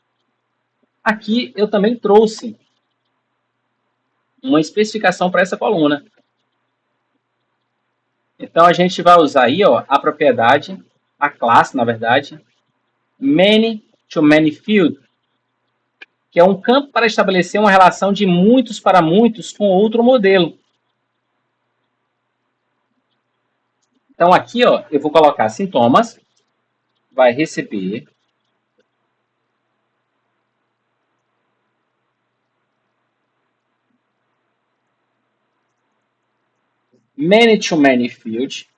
Aqui eu também trouxe uma especificação para essa coluna. Então a gente vai usar aí a propriedade, a classe, na verdade, many to many field, que é um campo para estabelecer uma relação de muitos para muitos com outro modelo. Então aqui eu vou colocar sintomas, vai receber many to many field.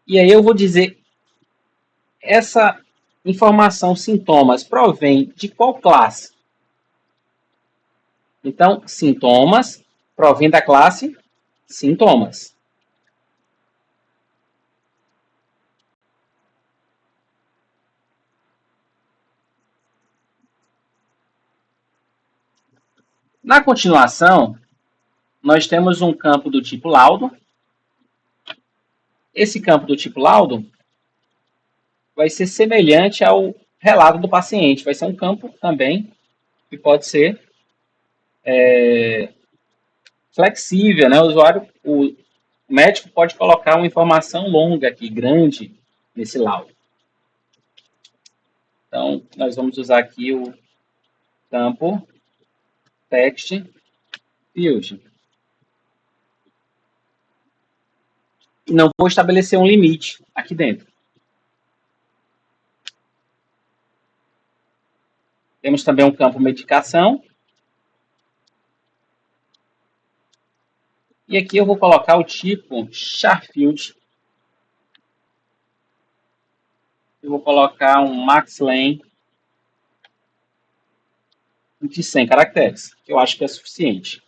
E aí eu vou dizer essa informação sintomas provém de qual classe? Então, sintomas provém da classe sintomas. Na continuação, nós temos um campo do tipo laudo. Esse campo do tipo laudo vai ser semelhante ao relato do paciente. Vai ser um campo também que pode ser flexível, né? O médico pode colocar uma informação longa aqui, grande, nesse laudo. Então, nós vamos usar aqui o campo text field. E não vou estabelecer um limite aqui dentro. Temos também um campo medicação. E aqui eu vou colocar o tipo char field. Eu vou colocar um maxlen de 100 caracteres, que eu acho que é suficiente.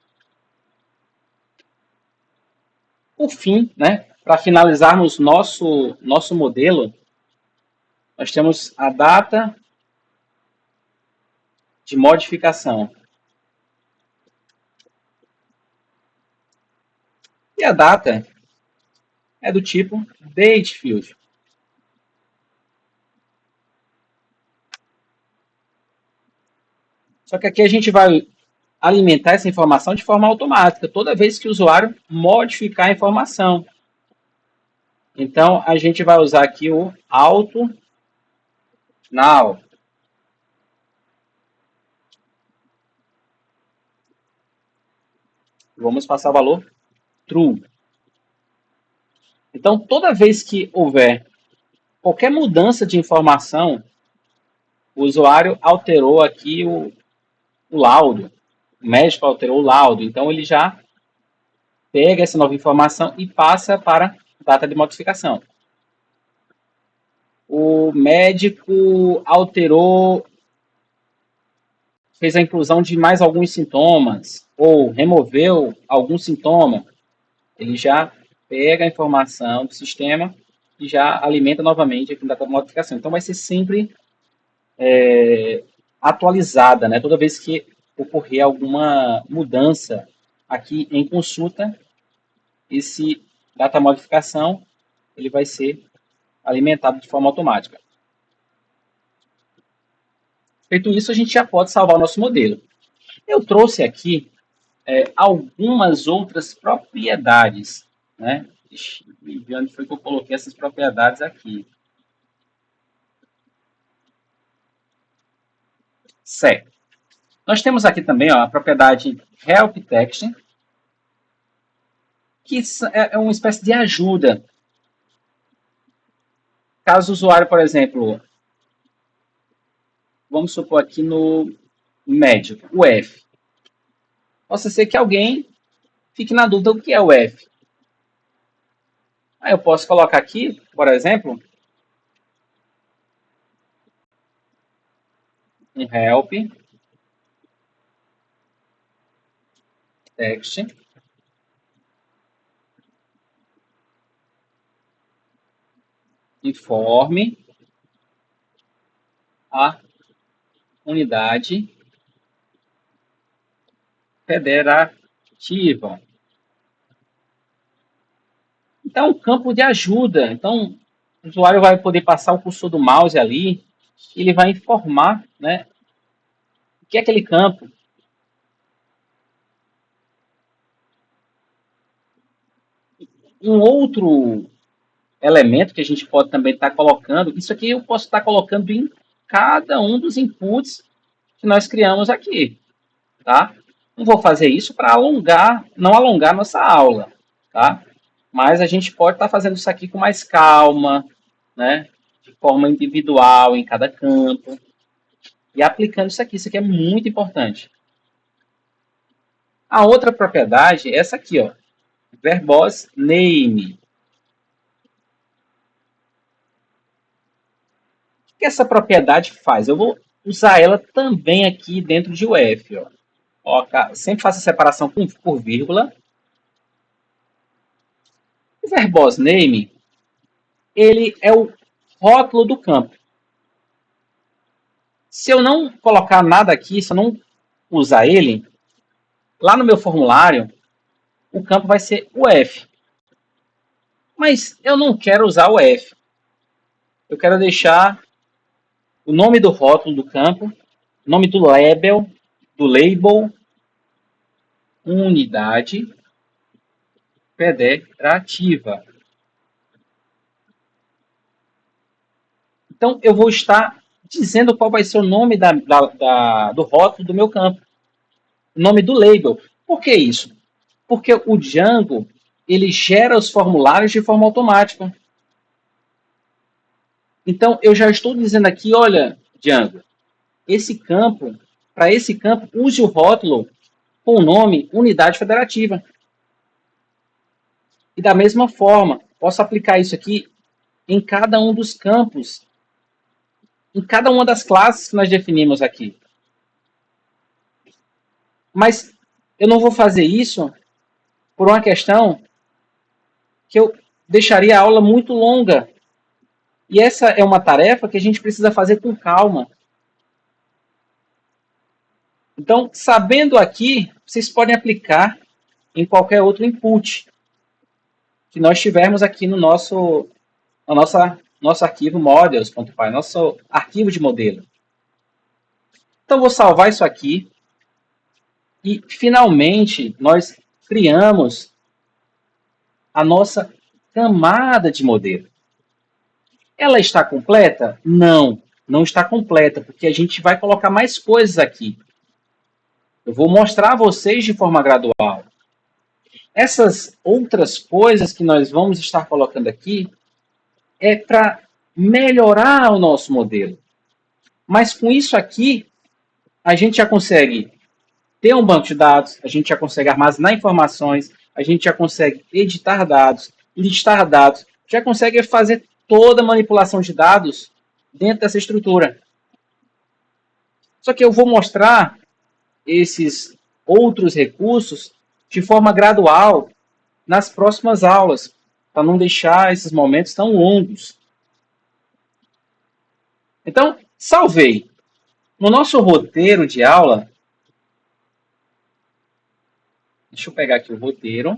Por fim, né, para finalizarmos nosso modelo, nós temos a data de modificação. E a data é do tipo date field. Só que aqui a gente vai alimentar essa informação de forma automática, toda vez que o usuário modificar a informação. Então, a gente vai usar aqui o auto now. Vamos passar o valor true. Então, toda vez que houver qualquer mudança de informação, o usuário alterou aqui o laudo. O médico alterou o laudo. Então, ele já pega essa nova informação e passa para a data de modificação. O médico alterou fez a inclusão de mais alguns sintomas, ou removeu algum sintoma, ele já pega a informação do sistema e já alimenta novamente aqui da modificação. Então vai ser sempre atualizada, né? Toda vez que ocorrer alguma mudança aqui em consulta, esse data modificação ele vai ser alimentado de forma automática. Feito isso, a gente já pode salvar o nosso modelo. Eu trouxe aqui algumas outras propriedades, né? Deixa eu ver onde foi que eu coloquei essas propriedades aqui. Certo. Nós temos aqui também a propriedade help text, que é uma espécie de ajuda. Caso o usuário, por exemplo, vamos supor aqui no médico, o F. Possa ser que alguém fique na dúvida do que é o F. Aí eu posso colocar aqui, por exemplo, um help text informe a unidade federativa. Então, campo de ajuda. Então, o usuário vai poder passar o cursor do mouse ali, e ele vai informar, né, o que é aquele campo. Um outro elemento que a gente pode também estar colocando, isso aqui eu posso estar colocando em cada um dos inputs que nós criamos aqui, tá? Não vou fazer isso para alongar, não alongar nossa aula, tá? Mas a gente pode estar fazendo isso aqui com mais calma, né? De forma individual em cada campo e aplicando isso aqui. Isso aqui é muito importante. A outra propriedade é essa aqui, ó, verbose name. O que essa propriedade faz? Eu vou usar ela também aqui dentro de UF. Ó, sempre faço a separação por vírgula. O verbose name, ele é o rótulo do campo. Se eu não colocar nada aqui, se eu não usar ele, lá no meu formulário, o campo vai ser o F. Mas eu não quero usar o F. Eu quero deixar o nome do rótulo do campo, nome do label, unidade federativa. Então, eu vou estar dizendo qual vai ser o nome do rótulo do meu campo. O nome do label. Por que isso? Porque o Django, ele gera os formulários de forma automática. Então, eu já estou dizendo aqui, olha, Django, para esse campo, use o rótulo com o nome unidade federativa. E da mesma forma, posso aplicar isso aqui em cada um dos campos, em cada uma das classes que nós definimos aqui. Mas eu não vou fazer isso por uma questão que eu deixaria a aula muito longa. E essa é uma tarefa que a gente precisa fazer com calma. Então, sabendo aqui, vocês podem aplicar em qualquer outro input que nós tivermos aqui no nosso arquivo models.py, nosso arquivo de modelo. Então, vou salvar isso aqui. E, finalmente, nós criamos a nossa camada de modelo. Ela está completa? Não, não está completa, porque a gente vai colocar mais coisas aqui. Eu vou mostrar a vocês de forma gradual. Essas outras coisas que nós vamos estar colocando aqui é para melhorar o nosso modelo. Mas com isso aqui, a gente já consegue ter um banco de dados, a gente já consegue armazenar informações, a gente já consegue editar dados, listar dados, já consegue fazer toda a manipulação de dados dentro dessa estrutura. Só que eu vou mostrar esses outros recursos de forma gradual nas próximas aulas, para não deixar esses momentos tão longos. Então, salvei. No nosso roteiro de aula, deixa eu pegar aqui o roteiro.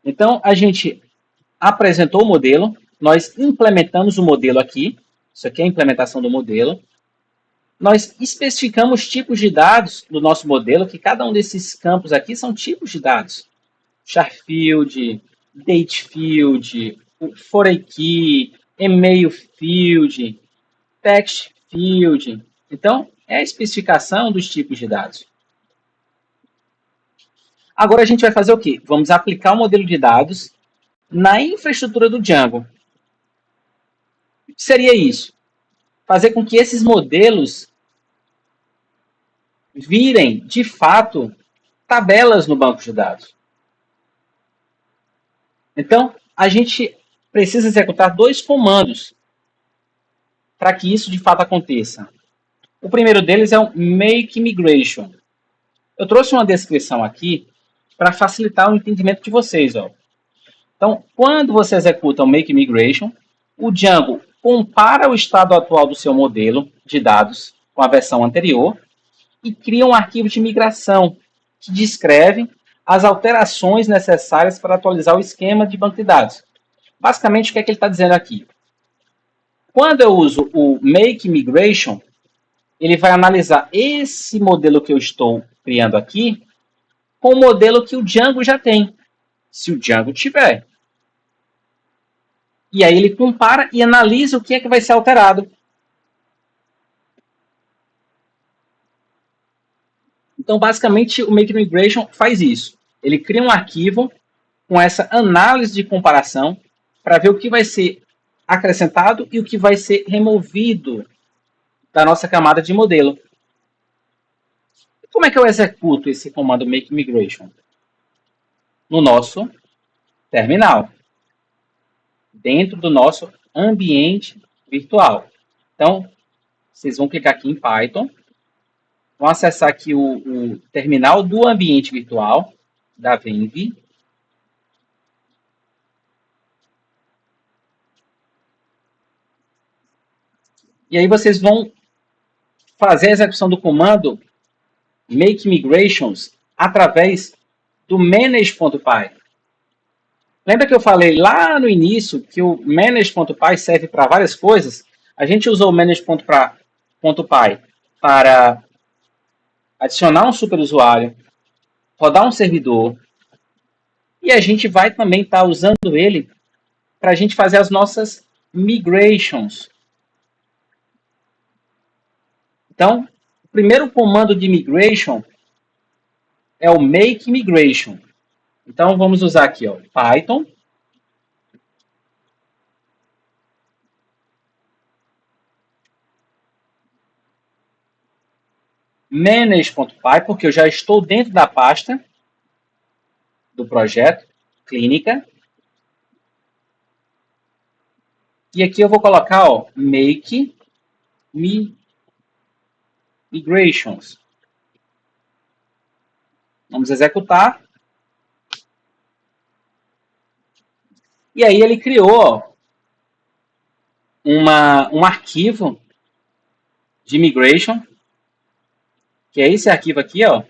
Então, a gente apresentou o modelo, nós implementamos o modelo aqui, isso aqui é a implementação do modelo. Nós especificamos tipos de dados do nosso modelo, que cada um desses campos aqui são tipos de dados. Char field, date field, foreign key, email field, text field. Então, é a especificação dos tipos de dados. Agora a gente vai fazer o quê? Vamos aplicar o modelo de dados na infraestrutura do Django. O que seria isso? Fazer com que esses modelos virem, de fato, tabelas no banco de dados. Então, a gente precisa executar dois comandos para que isso de fato aconteça. O primeiro deles é o make migration. Eu trouxe uma descrição aqui para facilitar o entendimento de vocês. Ó. Então, quando você executa o make migration, o Django compara o estado atual do seu modelo de dados com a versão anterior e cria um arquivo de migração que descreve as alterações necessárias para atualizar o esquema de banco de dados. Basicamente, o que é que ele está dizendo aqui? Quando eu uso o make migration, ele vai analisar esse modelo que eu estou criando aqui com o modelo que o Django já tem, se o Django tiver. E aí ele compara e analisa o que é que vai ser alterado. Então, basicamente, o Make Migration faz isso. Ele cria um arquivo com essa análise de comparação para ver o que vai ser acrescentado e o que vai ser removido da nossa camada de modelo. E como é que eu executo esse comando Make Migration? No nosso terminal, dentro do nosso ambiente virtual. Então, vocês vão clicar aqui em Python, vão acessar aqui o terminal do ambiente virtual da Venv. E aí vocês vão fazer a execução do comando make migrations através do manage.py. Lembra que eu falei lá no início que o manage.py serve para várias coisas? A gente usou o manage.py para adicionar um superusuário, rodar um servidor, e a gente vai também estar usando ele para a gente fazer as nossas migrations. Então, o primeiro comando de migration é o make migration. Então, vamos usar aqui, ó, Python. Manage.py, porque eu já estou dentro da pasta do projeto, clínica. E aqui eu vou colocar, ó, make migrations. Vamos executar. E aí ele criou, ó, um arquivo de migration, que é esse arquivo aqui, ó.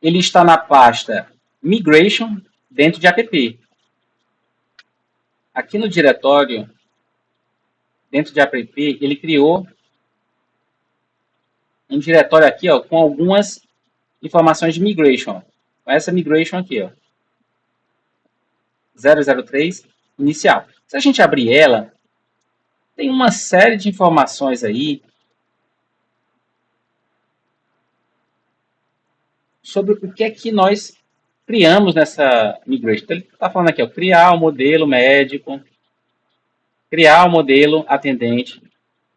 Ele está na pasta migration dentro de app. Aqui no diretório, dentro de app, ele criou um diretório aqui, ó, com algumas informações de migration. Com essa migration aqui, ó. 003 inicial. Se a gente abrir ela, tem uma série de informações aí sobre o que é que nós criamos nessa migration. Então, ele está falando aqui, ó, criar o modelo médico, criar o modelo atendente.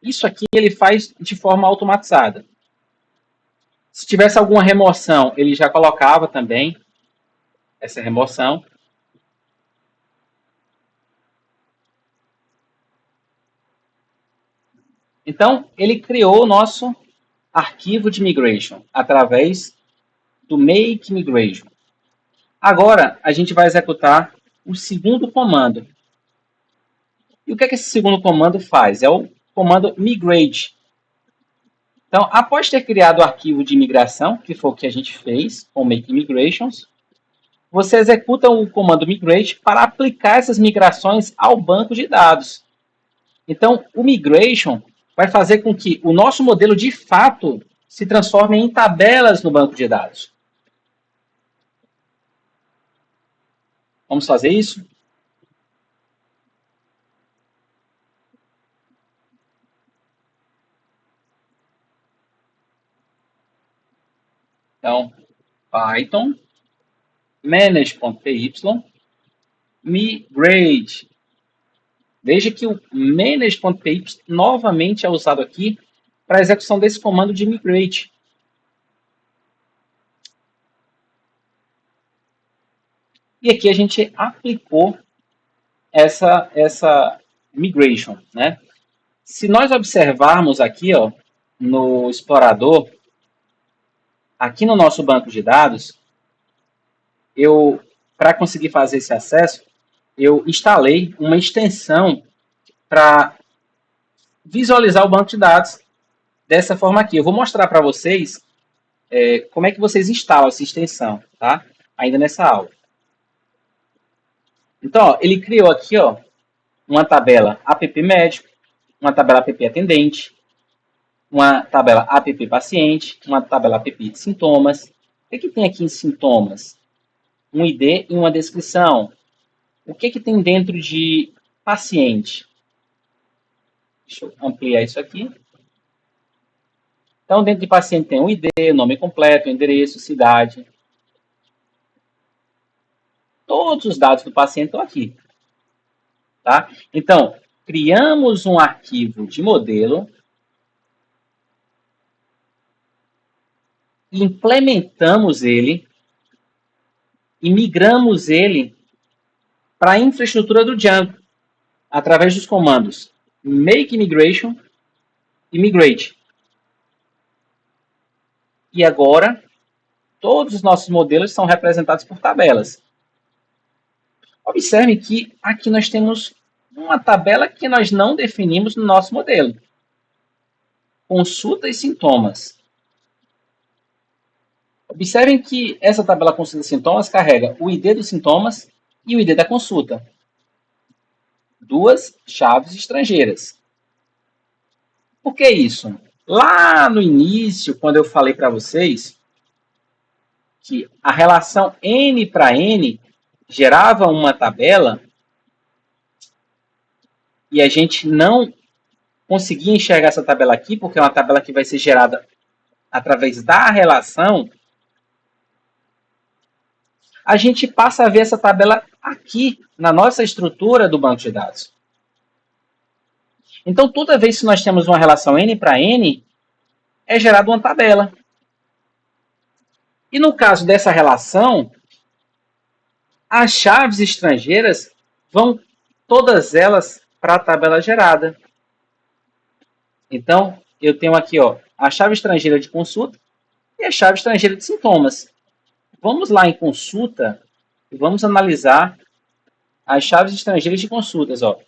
Isso aqui ele faz de forma automatizada. Se tivesse alguma remoção, ele já colocava também essa remoção. Então, ele criou o nosso arquivo de migration através do make migration. Agora, a gente vai executar o segundo comando. E o que é que esse segundo comando faz? É o comando migrate. Então, após ter criado o arquivo de migração, que foi o que a gente fez com make migrations, você executa o comando migrate para aplicar essas migrações ao banco de dados. Então, o migration vai fazer com que o nosso modelo, de fato, se transforme em tabelas no banco de dados. Vamos fazer isso? Então, Python, manage.py, migrate. Veja que o manage.py novamente é usado aqui para a execução desse comando de migrate. E aqui a gente aplicou essa migration, né? Se nós observarmos aqui, ó, no explorador, aqui no nosso banco de dados, para conseguir fazer esse acesso, eu instalei uma extensão para visualizar o banco de dados dessa forma aqui. Eu vou mostrar para vocês como é que vocês instalam essa extensão, tá? Ainda nessa aula. Então, ó, ele criou aqui, ó, uma tabela app médico, uma tabela app atendente, uma tabela app paciente, uma tabela app sintomas. O que tem aqui em sintomas? Um ID e uma descrição. O que tem dentro de paciente? Deixa eu ampliar isso aqui. Então, dentro de paciente tem o ID, o nome completo, o endereço, cidade. Todos os dados do paciente estão aqui. Tá? Então, criamos um arquivo de modelo, implementamos ele e migramos ele para a infraestrutura do Django, através dos comandos make migration e migrate. E agora, todos os nossos modelos são representados por tabelas. Observe que aqui nós temos uma tabela que nós não definimos no nosso modelo. Consulta e sintomas. Observem que essa tabela consulta e sintomas carrega o ID dos sintomas e o ID da consulta. Duas chaves estrangeiras. Por que isso? Lá no início, quando eu falei para vocês que a relação N para N gerava uma tabela e a gente não conseguia enxergar essa tabela aqui, porque é uma tabela que vai ser gerada através da relação, a gente passa a ver essa tabela aqui na nossa estrutura do banco de dados. Então, toda vez que nós temos uma relação N para N, é gerada uma tabela. E no caso dessa relação, as chaves estrangeiras vão todas elas para a tabela gerada. Então, eu tenho aqui, ó, a chave estrangeira de consulta e a chave estrangeira de sintomas. Vamos lá em consulta e vamos analisar as chaves estrangeiras de consultas. Ó.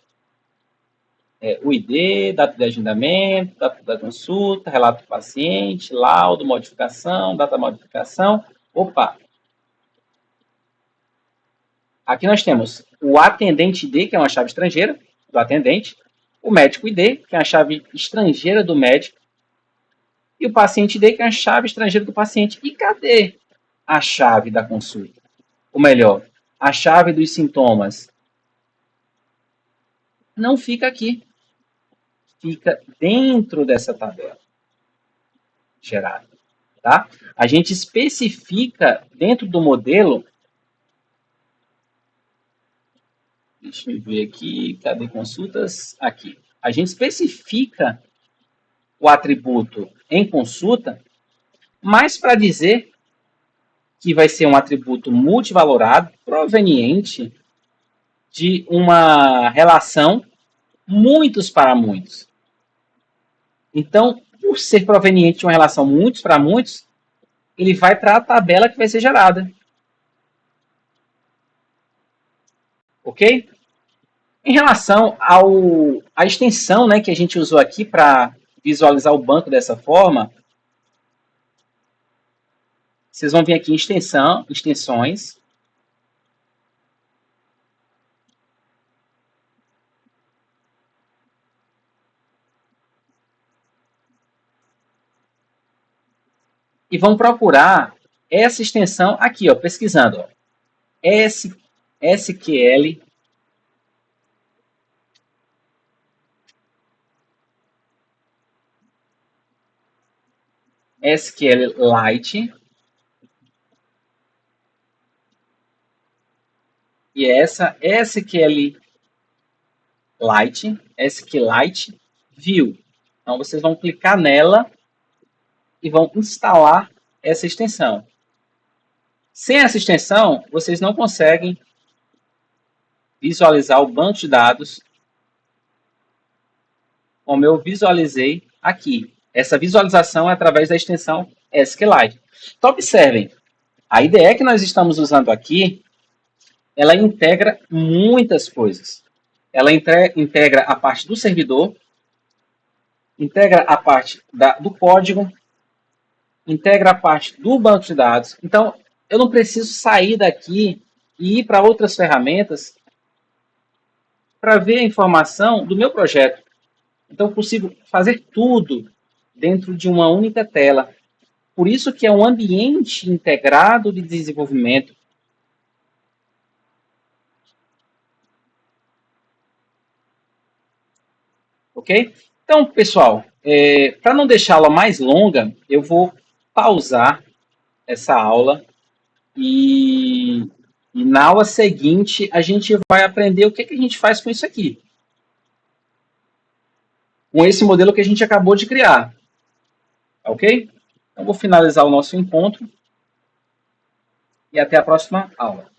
O ID, data de agendamento, data da consulta, relato do paciente, laudo, modificação, data da modificação. Opa! Aqui nós temos o atendente ID, que é uma chave estrangeira do atendente, o médico ID, que é a chave estrangeira do médico, e o paciente ID, que é a chave estrangeira do paciente. E cadê a chave da consulta? Ou melhor, a chave dos sintomas? Não fica aqui. Fica dentro dessa tabela gerada. Tá? A gente especifica dentro do modelo. Deixa eu ver aqui. Cadê consultas? Aqui. A gente especifica o atributo em consulta, mas para dizer que vai ser um atributo multivalorado proveniente de uma relação muitos para muitos. Então, por ser proveniente de uma relação muitos para muitos, ele vai para a tabela que vai ser gerada. Ok? Em relação à extensão, né, que a gente usou aqui para visualizar o banco dessa forma, vocês vão vir aqui em extensão, extensões. E vão procurar essa extensão aqui, ó, pesquisando. Ó, SQL SQLite e essa SQLite View. Então vocês vão clicar nela e vão instalar essa extensão. Sem essa extensão, vocês não conseguem visualizar o banco de dados como eu visualizei aqui. Essa visualização é através da extensão SQLite. Então, observem, a IDE que nós estamos usando aqui, ela integra muitas coisas. Ela integra a parte do servidor, integra a parte do código, integra a parte do banco de dados. Então, eu não preciso sair daqui e ir para outras ferramentas para ver a informação do meu projeto. Então, eu consigo fazer tudo dentro de uma única tela. Por isso que é um ambiente integrado de desenvolvimento. Ok? Então, pessoal, para não deixá-la mais longa, eu vou pausar essa aula e na aula seguinte a gente vai aprender o que, que a gente faz com isso aqui. Com esse modelo que a gente acabou de criar. Ok? Então, vou finalizar o nosso encontro e até a próxima aula.